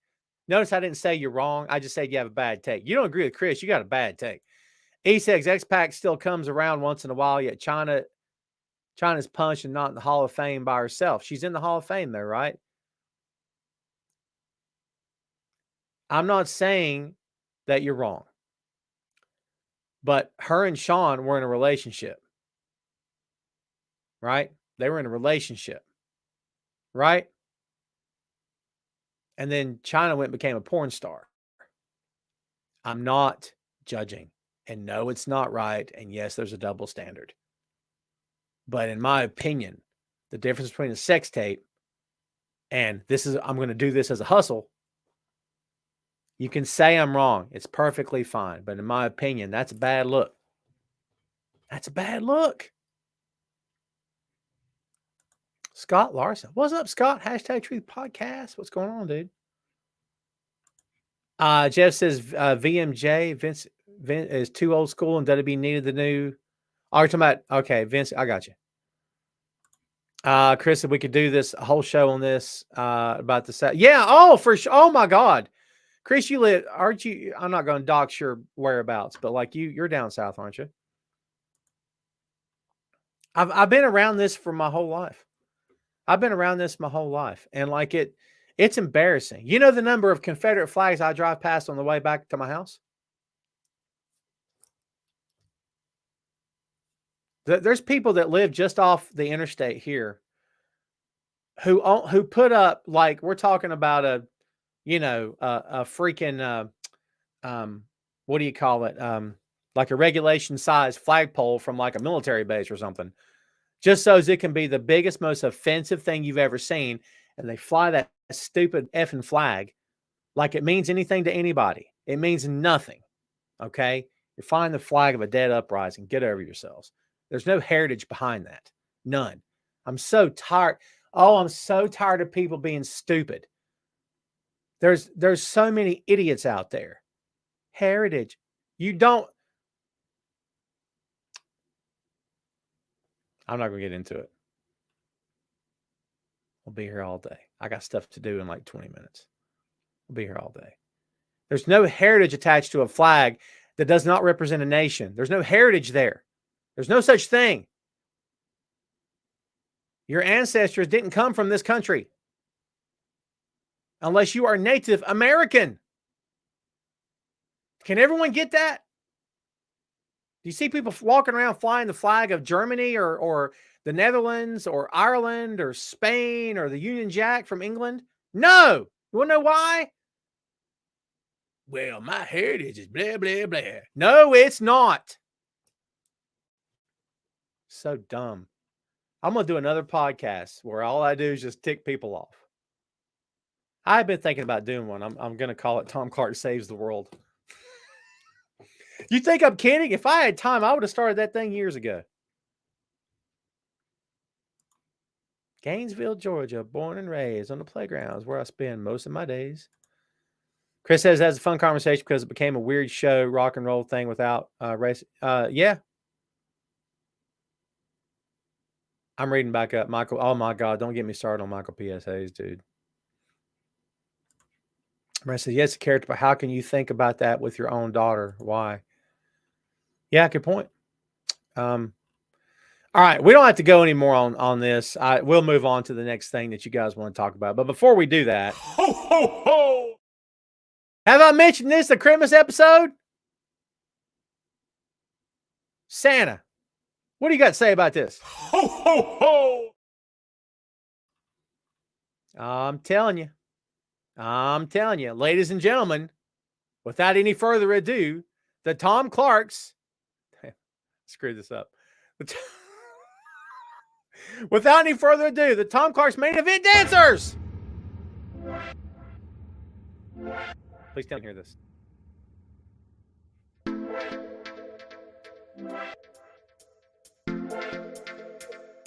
Notice I didn't say you're wrong. I just said you have a bad take. You don't agree with Chris, you got a bad take. He says X-Pac still comes around once in a while, yet China's punched and not in the Hall of Fame by herself. She's in the Hall of Fame there, right? I'm not saying that you're wrong. But her and Shawn were in a relationship. Right? They were in a relationship. Right? And then China went and became a porn star. I'm not judging. And no, it's not right. And yes, there's a double standard. But in my opinion, the difference between a sex tape and I'm going to do this as a hustle. You can say I'm wrong. It's perfectly fine. But in my opinion, that's a bad look. That's a bad look. Scott Larson. What's up, Scott? Hashtag Truth Podcast. What's going on, dude? Jeff says VMJ. Vince is too old school and WWE needed the new. Oh, you're talking about, okay, Vince, I got you. Chris said we could do this, a whole show on this about the set. Yeah, for sure. Oh, my God. Chris, aren't you? I'm not going to dox your whereabouts, but like you're down south, aren't you? I've been around this for my whole life. And like it's embarrassing. You know the number of Confederate flags I drive past on the way back to my house? There's people that live just off the interstate here who put up, like, we're talking about a freaking, what do you call it? Like a regulation size flagpole from like a military base or something, just so as it can be the biggest, most offensive thing you've ever seen. And they fly that stupid effing flag like it means anything to anybody. It means nothing. Okay. You're flying the flag of a dead uprising. Get over yourselves. There's no heritage behind that. None. I'm so tired. Oh, I'm so tired of people being stupid. There's so many idiots out there. Heritage. You don't. I'm not going to get into it. I'll be here all day. I got stuff to do in like 20 minutes. I'll be here all day. There's no heritage attached to a flag that does not represent a nation. There's no heritage there. There's no such thing. Your ancestors didn't come from this country unless you are Native American. Can everyone get that? Do you see people walking around flying the flag of Germany or the Netherlands or Ireland or Spain or the Union Jack from England? No. You want to know why? Well, my heritage is blah, blah, blah. No, it's not. So dumb. I'm going to do another podcast where all I do is just tick people off. I've been thinking about doing one. I'm going to call it Tom Clark Saves the World. You think I'm kidding? If I had time, I would have started that thing years ago. Gainesville, Georgia, born and raised on the playgrounds where I spend most of my days. Chris says that's a fun conversation because it became a weird show, rock and roll thing without race. Yeah. I'm reading back up. Michael, oh my God, don't get me started on Michael PSAs, dude. Brent says, yes, a character, but how can you think about that with your own daughter? Why? Yeah, good point. All right, we don't have to go any more on this. We'll move on to the next thing that you guys want to talk about. But before we do that, Ho, ho, ho! have I mentioned this, the Christmas episode? Santa. What do you got to say about this? Ho, ho, ho! I'm telling you, ladies and gentlemen, without any further ado, the Tom Clarks, screw this up. Without any further ado, the Tom Clark's main event dancers. Please don't hear this.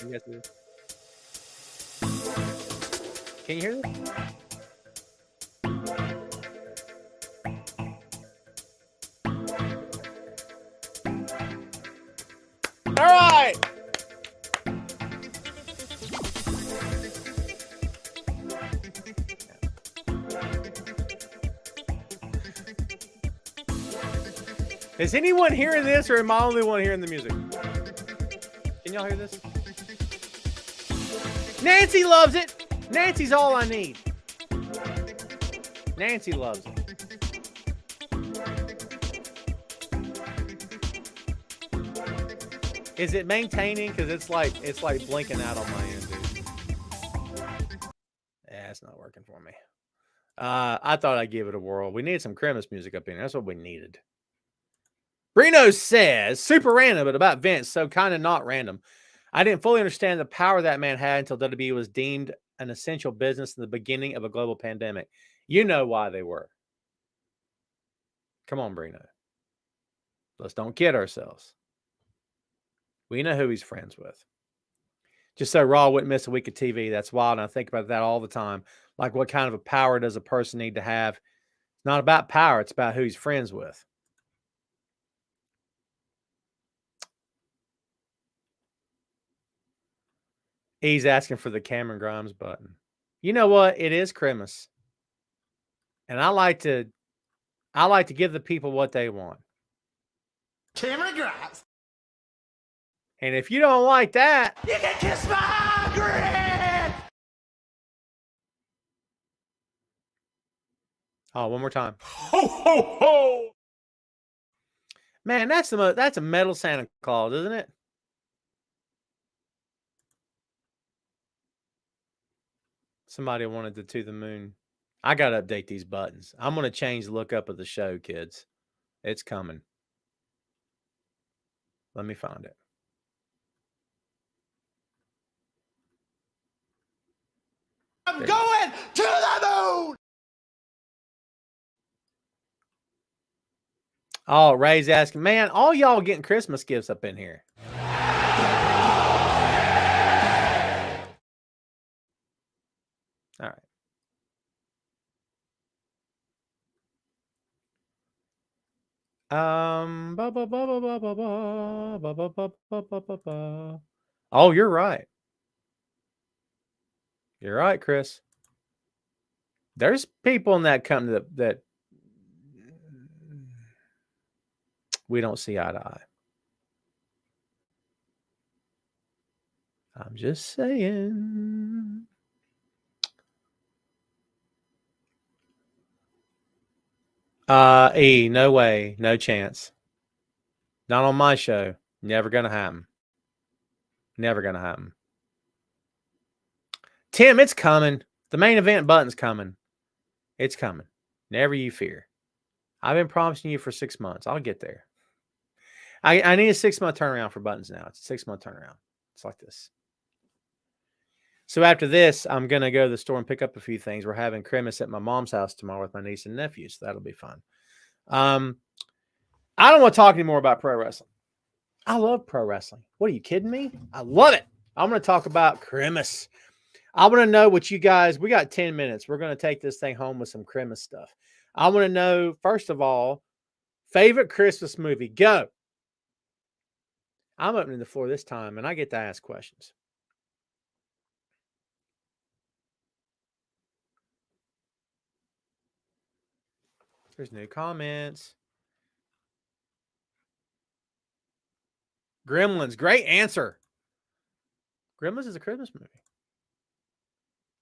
You guys do this? Can you hear this? All right. Is anyone hearing this, or am I the only one hearing the music? Can y'all hear this? Nancy loves it. Nancy's all I need. Nancy loves it. Is it maintaining? Because it's like blinking out on my end, dude. Yeah, it's not working for me. I thought I'd give it a whirl. We need some Christmas music up in here. That's what we needed. Reno says, super random, but about Vince, so kind of not random. I didn't fully understand the power that man had until WWE was deemed an essential business in the beginning of a global pandemic. You know why they were. Come on, Brino. Let's don't kid ourselves. We know who he's friends with. Just so Raw wouldn't miss a week of TV. That's wild. And I think about that all the time. Like, what kind of a power does a person need to have? It's not about power. It's about who he's friends with. He's asking for the Cameron Grimes button. You know what? It is Christmas. And I like to give the people what they want. Cameron Grimes. And if you don't like that, You can kiss my grin. oh, one more time. Ho, ho, ho! Man, that's a metal Santa Claus, isn't it? Somebody wanted to the moon. I got to update these buttons. I'm going to change the look up of the show, kids. It's coming. Let me find it. I'm going to the moon. Oh, Ray's asking, man, all y'all getting Christmas gifts up in here. All right. Ba, ba, ba, ba, ba, ba, ba, ba, ba, ba, ba, ba, ba, ba. Oh, you're right. You're right, Chris. There's people in that company that we don't see eye to eye. I'm just saying. No way, no chance. Not on my show. Never gonna happen. Never gonna happen. Tim, it's coming. The main event button's coming. It's coming. Never you fear. I've been promising you for 6 months. I'll get there. I need a 6-month turnaround for buttons now. It's a 6-month turnaround. It's like this. So after this, I'm going to go to the store and pick up a few things. We're having Christmas at my mom's house tomorrow with my niece and nephew, so that'll be fun. I don't want to talk anymore about pro wrestling. I love pro wrestling. What are you kidding me? I love it. I'm going to talk about Christmas. I want to know what you guys, we got 10 minutes. We're going to take this thing home with some Christmas stuff. I want to know, first of all, favorite Christmas movie. Go. I'm opening the floor this time, and I get to ask questions. There's new comments. Gremlins, great answer. Gremlins is a Christmas movie.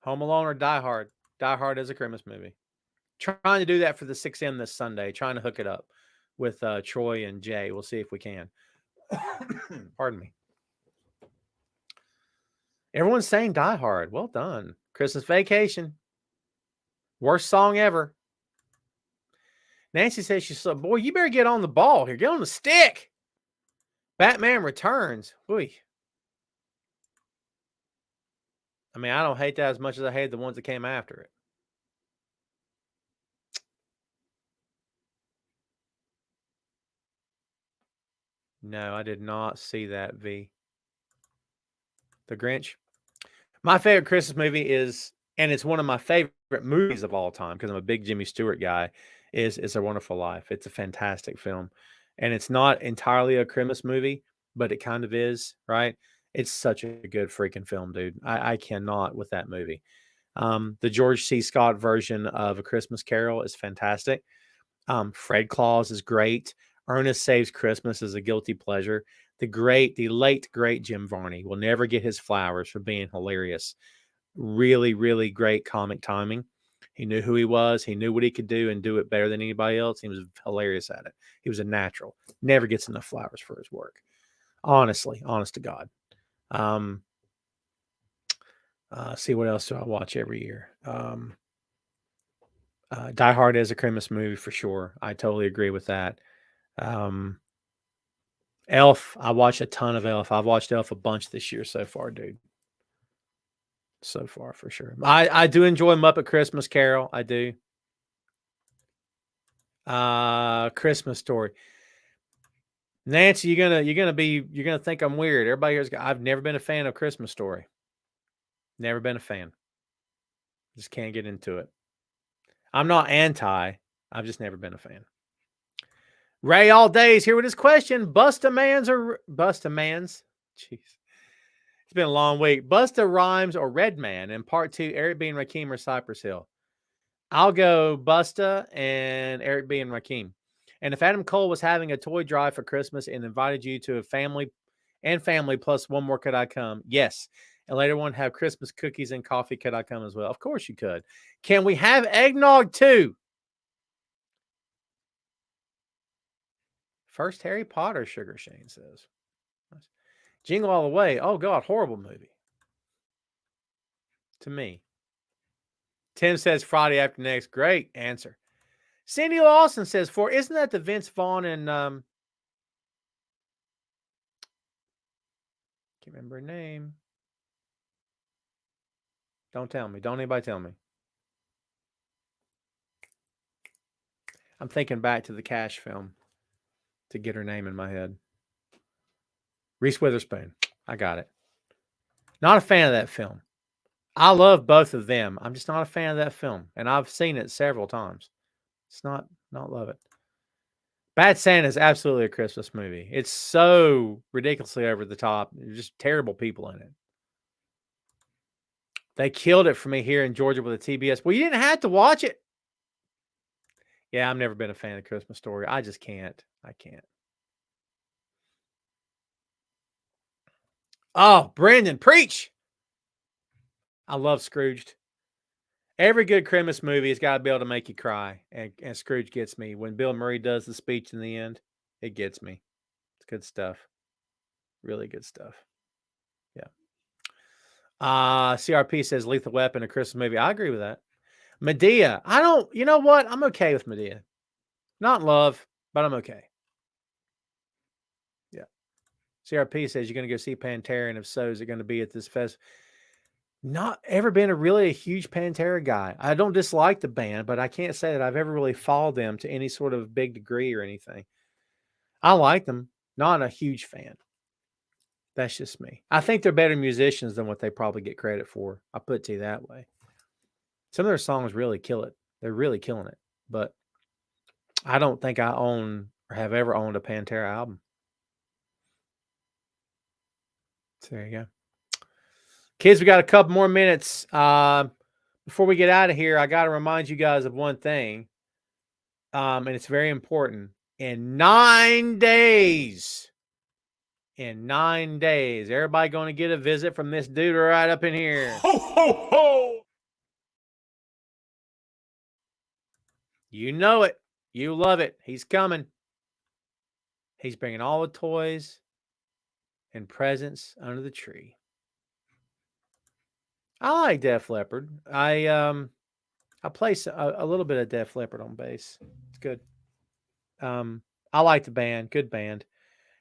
Home Alone or Die Hard? Die Hard is a Christmas movie. Trying to do that for the 6M this Sunday. Trying to hook it up with Troy and Jay. We'll see if we can. Pardon me. Everyone's saying Die Hard. Well done. Christmas Vacation. Worst song ever. Nancy says she's so, boy, you better get on the ball here. Get on the stick. Batman Returns. Oy. I mean, I don't hate that as much as I hate the ones that came after it. No, I did not see that, V. The Grinch. My favorite Christmas movie is, and it's one of my favorite movies of all time because I'm a big Jimmy Stewart guy, is A Wonderful Life. It's a fantastic film. And it's not entirely a Christmas movie, but it kind of is, right? It's such a good freaking film, dude. I cannot with that movie. The George C. Scott version of A Christmas Carol is fantastic. Fred Claus is great. Ernest Saves Christmas is a guilty pleasure. The late, great Jim Varney will never get his flowers for being hilarious. Really, really great comic timing. He knew who he was. He knew what he could do and do it better than anybody else. He was hilarious at it. He was a natural. Never gets enough flowers for his work. Honestly, honest to God. See what else do I watch every year? Die Hard is a Christmas movie for sure. I totally agree with that. Elf, I watch a ton of Elf. I've watched Elf a bunch this year so far, dude. So far, for sure. I do enjoy Muppet Christmas Carol. I do. Christmas Story. Nancy, you're gonna think I'm weird. Everybody here's, I've never been a fan of Christmas Story. Never been a fan. Just can't get into it. I'm not anti. I've just never been a fan. Ray All Day is here with his question. Busta Man's? Jeez. It's been a long week. Busta Rhymes or Redman? And part 2, Eric B. and Rakim or Cypress Hill? I'll go Busta and Eric B. and Rakim. And if Adam Cole was having a toy drive for Christmas and invited you to a family plus one more, could I come? Yes. And later on have Christmas cookies and coffee. Could I come as well? Of course you could. Can we have eggnog too? First Harry Potter, Sugar Shane says. Jingle All the Way. Oh, God, horrible movie. To me. Tim says Friday after next. Great answer. Cindy Lawson says, isn't that the Vince Vaughn and can't remember her name. Don't tell me. Don't anybody tell me. I'm thinking back to the Cash film to get her name in my head. Reese Witherspoon. I got it. Not a fan of that film. I love both of them. I'm just not a fan of that film. And I've seen it several times. It's not love it. Bad Santa is absolutely a Christmas movie. It's so ridiculously over the top. There's just terrible people in it. They killed it for me here in Georgia with the TBS. Well, you didn't have to watch it. Yeah, I've never been a fan of Christmas Story. I just can't. I can't. Oh, Brendan, preach. I love Scrooged. Every good Christmas movie has got to be able to make you cry. And Scrooge gets me. When Bill Murray does the speech in the end, it gets me. It's good stuff. Really good stuff. Yeah. CRP says Lethal Weapon, a Christmas movie. I agree with that. Medea. You know what? I'm okay with Medea. Not in love, but I'm okay. Yeah. CRP says you're going to go see Pantera, and if so, is it going to be at this fest? Not ever been a huge Pantera guy. I don't dislike the band, but I can't say that I've ever really followed them to any sort of big degree or anything. I like them. Not a huge fan. That's just me. I think they're better musicians than what they probably get credit for. I'll put it to you that way. Some of their songs really kill it. They're really killing it. But I don't think I own or have ever owned a Pantera album. So there you go. Kids, we got a couple more minutes. Before we get out of here, I got to remind you guys of one thing. And it's very important. In 9 days, everybody going to get a visit from this dude right up in here. Ho, ho, ho! You know it. You love it. He's coming. He's bringing all the toys and presents under the tree. I like Def Leppard. I play a little bit of Def Leppard on bass. It's good. I like the band. Good band.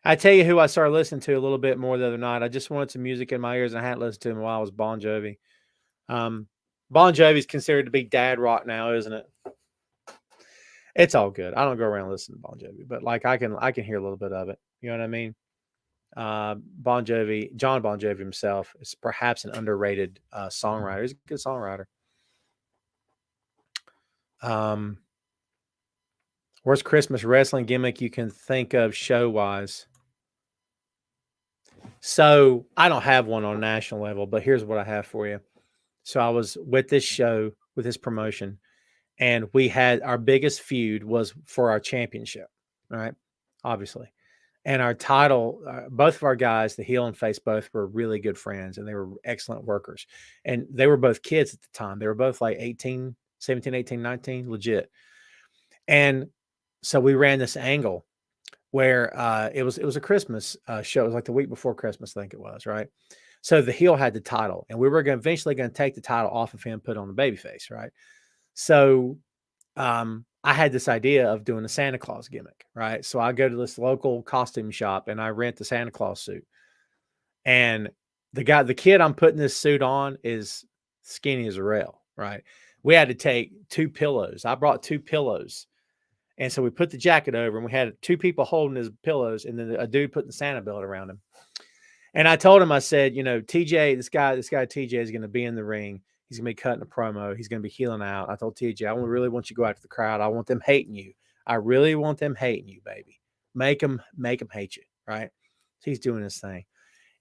I tell you who I started listening to a little bit more the other night. I just wanted some music in my ears, and I hadn't listened to him in a while. It was Bon Jovi. Bon Jovi is considered to be dad rock now, isn't it? It's all good. I don't go around listening to Bon Jovi, but like I can hear a little bit of it. You know what I mean? John Bon Jovi himself is perhaps an underrated songwriter. He's a good songwriter. Worst Christmas wrestling gimmick you can think of show-wise? So I don't have one on a national level, but here's what I have for you. So I was with this show, with this promotion, and we had our biggest feud was for our championship, right? Obviously. And our title, both of our guys, the heel and face, both were really good friends, and they were excellent workers. And they were both kids at the time. They were both like 17, 18, 19, legit. And so we ran this angle where it was a Christmas show. It was like the week before Christmas, I think it was, right? So the heel had the title, and we were eventually going to take the title off of him, put on the babyface, right? So I had this idea of doing a Santa Claus gimmick, right? So I go to this local costume shop and I rent the Santa Claus suit. And the kid I'm putting this suit on is skinny as a rail, right? We had to take 2 pillows. I brought 2 pillows. And so we put the jacket over, and we had 2 people holding his pillows, and then a dude putting the Santa belt around him. And I told him, I said, you know, TJ, this guy TJ is going to be in the ring. He's going to be cutting a promo. He's going to be healing out. I told TJ, I really want you to go after the crowd. I want them hating you. I really want them hating you, baby. Make them hate you, right? So he's doing his thing.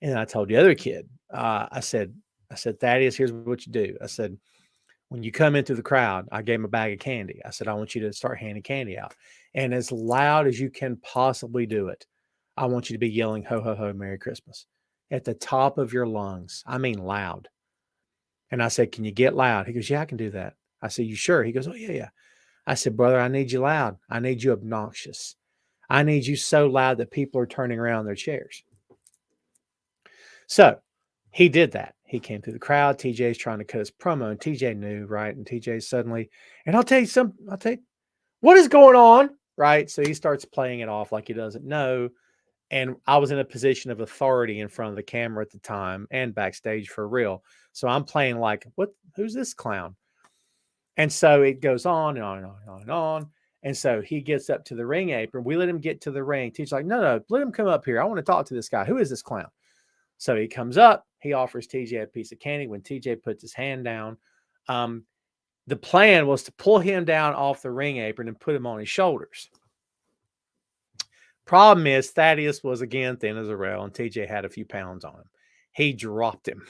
And I told the other kid, I said, Thaddeus, here's what you do. I said, when you come into the crowd, I gave him a bag of candy. I said, I want you to start handing candy out. And as loud as you can possibly do it, I want you to be yelling, ho, ho, ho, Merry Christmas, at the top of your lungs. I mean loud. And I said, can you get loud? He goes, yeah, I can do that. I said, you sure? He goes, oh, yeah. I said, brother, I need you loud. I need you obnoxious. I need you so loud that people are turning around in their chairs. So he did that. He came through the crowd. TJ's trying to cut his promo, and TJ knew, right? And TJ suddenly, and I'll tell you, what is going on, right? So he starts playing it off like he doesn't know. And I was in a position of authority in front of the camera at the time and backstage for real. So I'm playing like, who's this clown? And so it goes on and on and on and on and on. And so he gets up to the ring apron. We let him get to the ring. TJ's like, no, let him come up here. I want to talk to this guy. Who is this clown? So he comes up. He offers TJ a piece of candy. When TJ puts his hand down, the plan was to pull him down off the ring apron and put him on his shoulders. Problem is, Thaddeus was again thin as a rail, and TJ had a few pounds on him. He dropped him.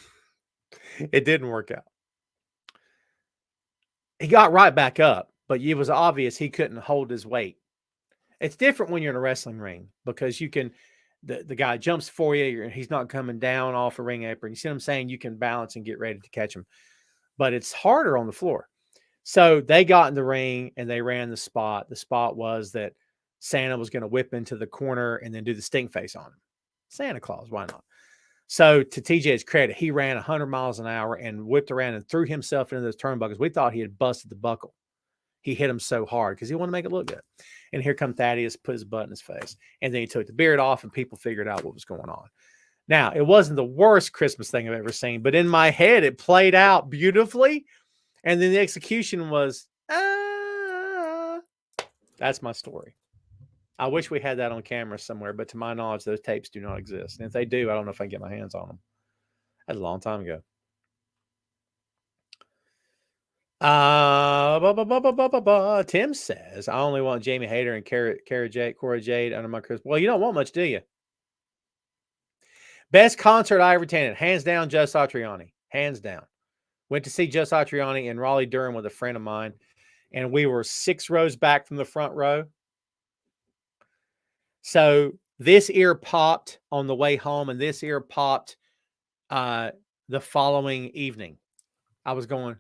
It didn't work out. He got right back up, but it was obvious he couldn't hold his weight. It's different when you're in a wrestling ring because you can, the guy jumps for you, and he's not coming down off a ring apron. You see what I'm saying? You can balance and get ready to catch him, but it's harder on the floor. So they got in the ring and they ran the spot. The spot was that Santa was going to whip into the corner and then do the stink face on him. Santa Claus, why not? So to TJ's credit, he ran 100 miles an hour and whipped around and threw himself into those turnbuckles. We thought he had busted the buckle. He hit him so hard because he wanted to make it look good. And here come Thaddeus, put his butt in his face. And then he took the beard off and people figured out what was going on. Now, it wasn't the worst Christmas thing I've ever seen, but in my head, it played out beautifully. And then the execution was, that's my story. I wish we had that on camera somewhere, but to my knowledge, those tapes do not exist. And if they do, I don't know if I can get my hands on them. That's a long time ago. Tim says, I only want Jamie Hayter and Cora Jade under my Christmas. Well, you don't want much, do you? Best concert I ever attended. Hands down, Joe Satriani. Hands down. Went to see Joe Satriani in Raleigh-Durham with a friend of mine, and we were 6 rows back from the front row. So this ear popped on the way home, and this ear popped the following evening. I was going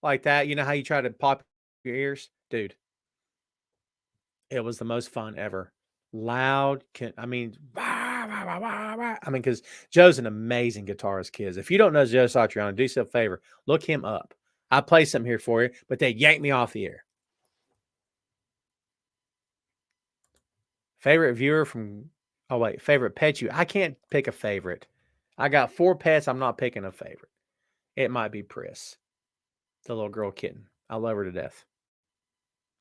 like that. You know how you try to pop your ears? Dude, it was the most fun ever. Loud. Because Joe's an amazing guitarist, kids. If you don't know Joe Satriani, do yourself a favor. Look him up. I play something here for you, but they yanked me off the air. Favorite viewer from, favorite pet you. I can't pick a favorite. I got 4 pets. I'm not picking a favorite. It might be Pris, the little girl kitten. I love her to death.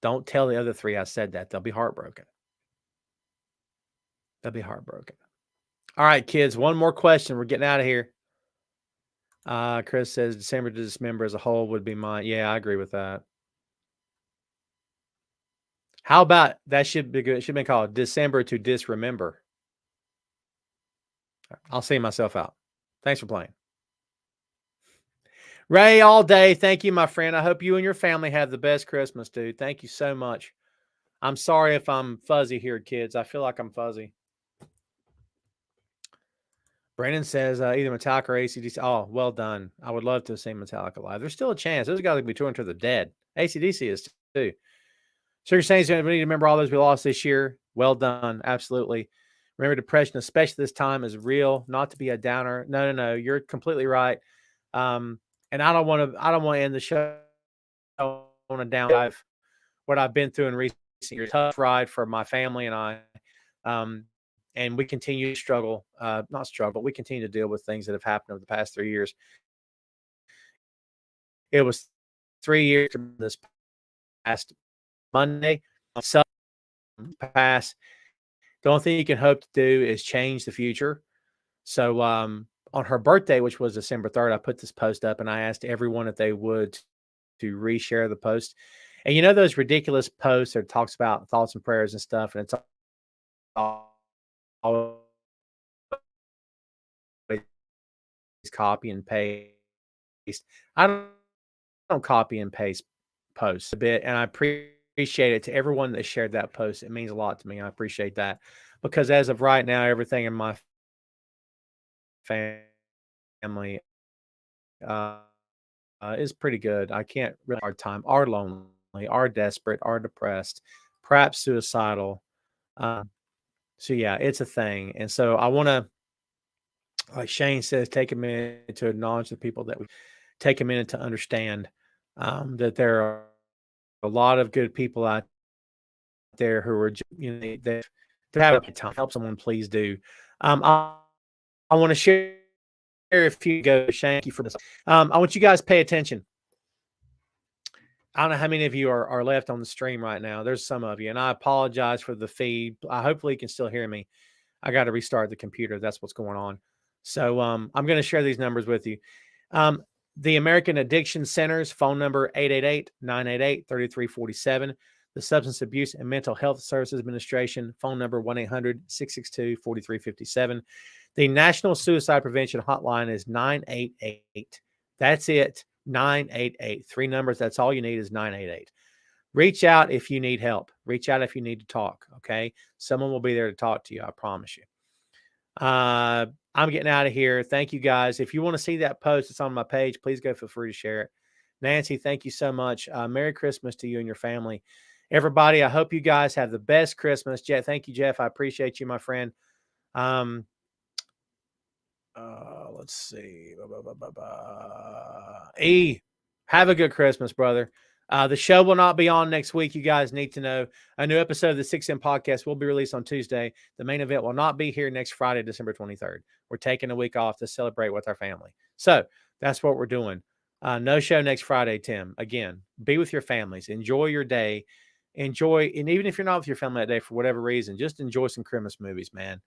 Don't tell the other 3 I said that. They'll be heartbroken. They'll be heartbroken. All right, kids, one more question. We're getting out of here. Chris says December to Dismember as a whole would be mine. Yeah, I agree with that. How about that? Should be good. It should be called December to Disremember. I'll see myself out. Thanks for playing. Ray, all day. Thank you, my friend. I hope you and your family have the best Christmas, dude. Thank you so much. I'm sorry if I'm fuzzy here, kids. I feel like I'm fuzzy. Brandon says either Metallica or AC/DC. Oh, well done. I would love to see Metallica live. There's still a chance. Those guys will be touring to the dead. AC/DC is too. Sugar Saints, we need to remember all those we lost this year. Well done. Absolutely. Remember, depression, especially this time, is real. Not to be a downer. No. You're completely right. And I don't want to end the show on a down dive. What I've been through in recent years, tough ride for my family and I. And we continue to struggle, not struggle, we continue to deal with things that have happened over the past 3 years. It was 3 years from this past Monday. So pass. The only thing you can hope to do is change the future. So on her birthday, which was December 3rd, I put this post up and I asked everyone if they would to reshare the post. And you know those ridiculous posts that talks about thoughts and prayers and stuff, and it's all copy and paste. I don't copy and paste posts a bit, and I appreciate it to everyone that shared that post. It means a lot to me. I appreciate that because as of right now, everything in my family is pretty good. I can't really hard time. Are lonely, are desperate, are depressed, perhaps suicidal. So yeah, it's a thing. And so I want to, like Shane says, take a minute to acknowledge the people that we take a minute to understand that there are a lot of good people out there who are, they're having a time. Help someone, please do. I want to share a few. Thank you for this. I want you guys to pay attention. I don't know how many of you are left on the stream right now. There's some of you, and I apologize for the feed. Hopefully you can still hear me. I got to restart the computer. That's what's going on. So I'm going to share these numbers with you. The American Addiction Center's phone number, 888-988-3347. the Substance Abuse and Mental Health Services Administration, phone number 1-800-662-4357. The National Suicide Prevention Hotline is 988. That's it, 988. 3 numbers, that's all you need is 988. Reach out if you need help. Reach out if you need to talk, okay? Someone will be there to talk to you, I promise you. I'm getting out of here. Thank you, guys. If you want to see that post, it's on my page. Please go feel free to share it. Nancy, thank you so much. Merry Christmas to you and your family. Everybody, I hope you guys have the best Christmas. Jeff, thank you, Jeff. I appreciate you, my friend. Let's see. E, have a good Christmas, brother. The show will not be on next week. You guys need to know a new episode of the 6M podcast will be released on Tuesday. The main event will not be here next Friday, December 23rd. We're taking a week off to celebrate with our family. So that's what we're doing. No show next Friday, Tim. Again, be with your families. Enjoy your day. Enjoy, and even if you're not with your family that day for whatever reason, just enjoy some Christmas movies, man.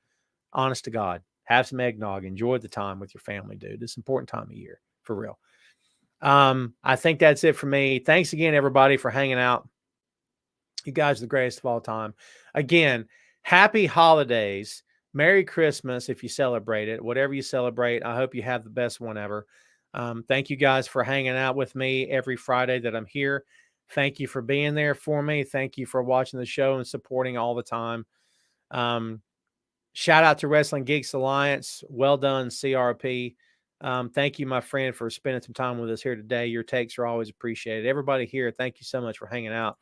Honest to God. Have some eggnog. Enjoy the time with your family, dude. It's an important time of year, for real. I think that's it for me. Thanks again, everybody, for hanging out. You guys are the greatest of all time. Again, happy holidays. Merry Christmas if you celebrate it. Whatever you celebrate, I hope you have the best one ever. Thank you guys for hanging out with me every Friday that I'm here. Thank you for being there for me. Thank you for watching the show and supporting all the time. Shout out to Wrestling Geeks Alliance. Well done, CRP. Thank you, my friend, for spending some time with us here today. Your takes are always appreciated. Everybody here, thank you so much for hanging out.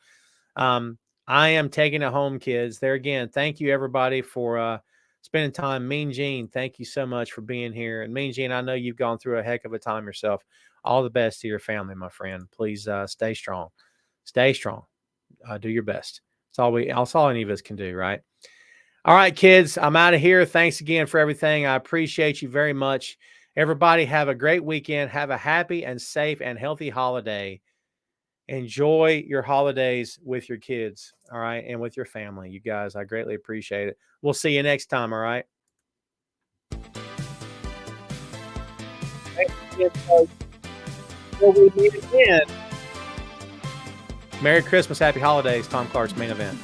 I am taking it home, kids. There again, thank you, everybody, for spending time. Mean Gene, thank you so much for being here. And Mean Gene, I know you've gone through a heck of a time yourself. All the best to your family, my friend. Please stay strong. Stay strong. Do your best. That's all any of us can do, right? All right, kids, I'm out of here. Thanks again for everything. I appreciate you very much. Everybody have a great weekend. Have a happy and safe and healthy holiday. Enjoy your holidays with your kids, all right, and with your family. You guys, I greatly appreciate it. We'll see you next time, all right? Thanks again, folks. Till we meet again. Merry Christmas, happy holidays, Tom Clark's Main Event.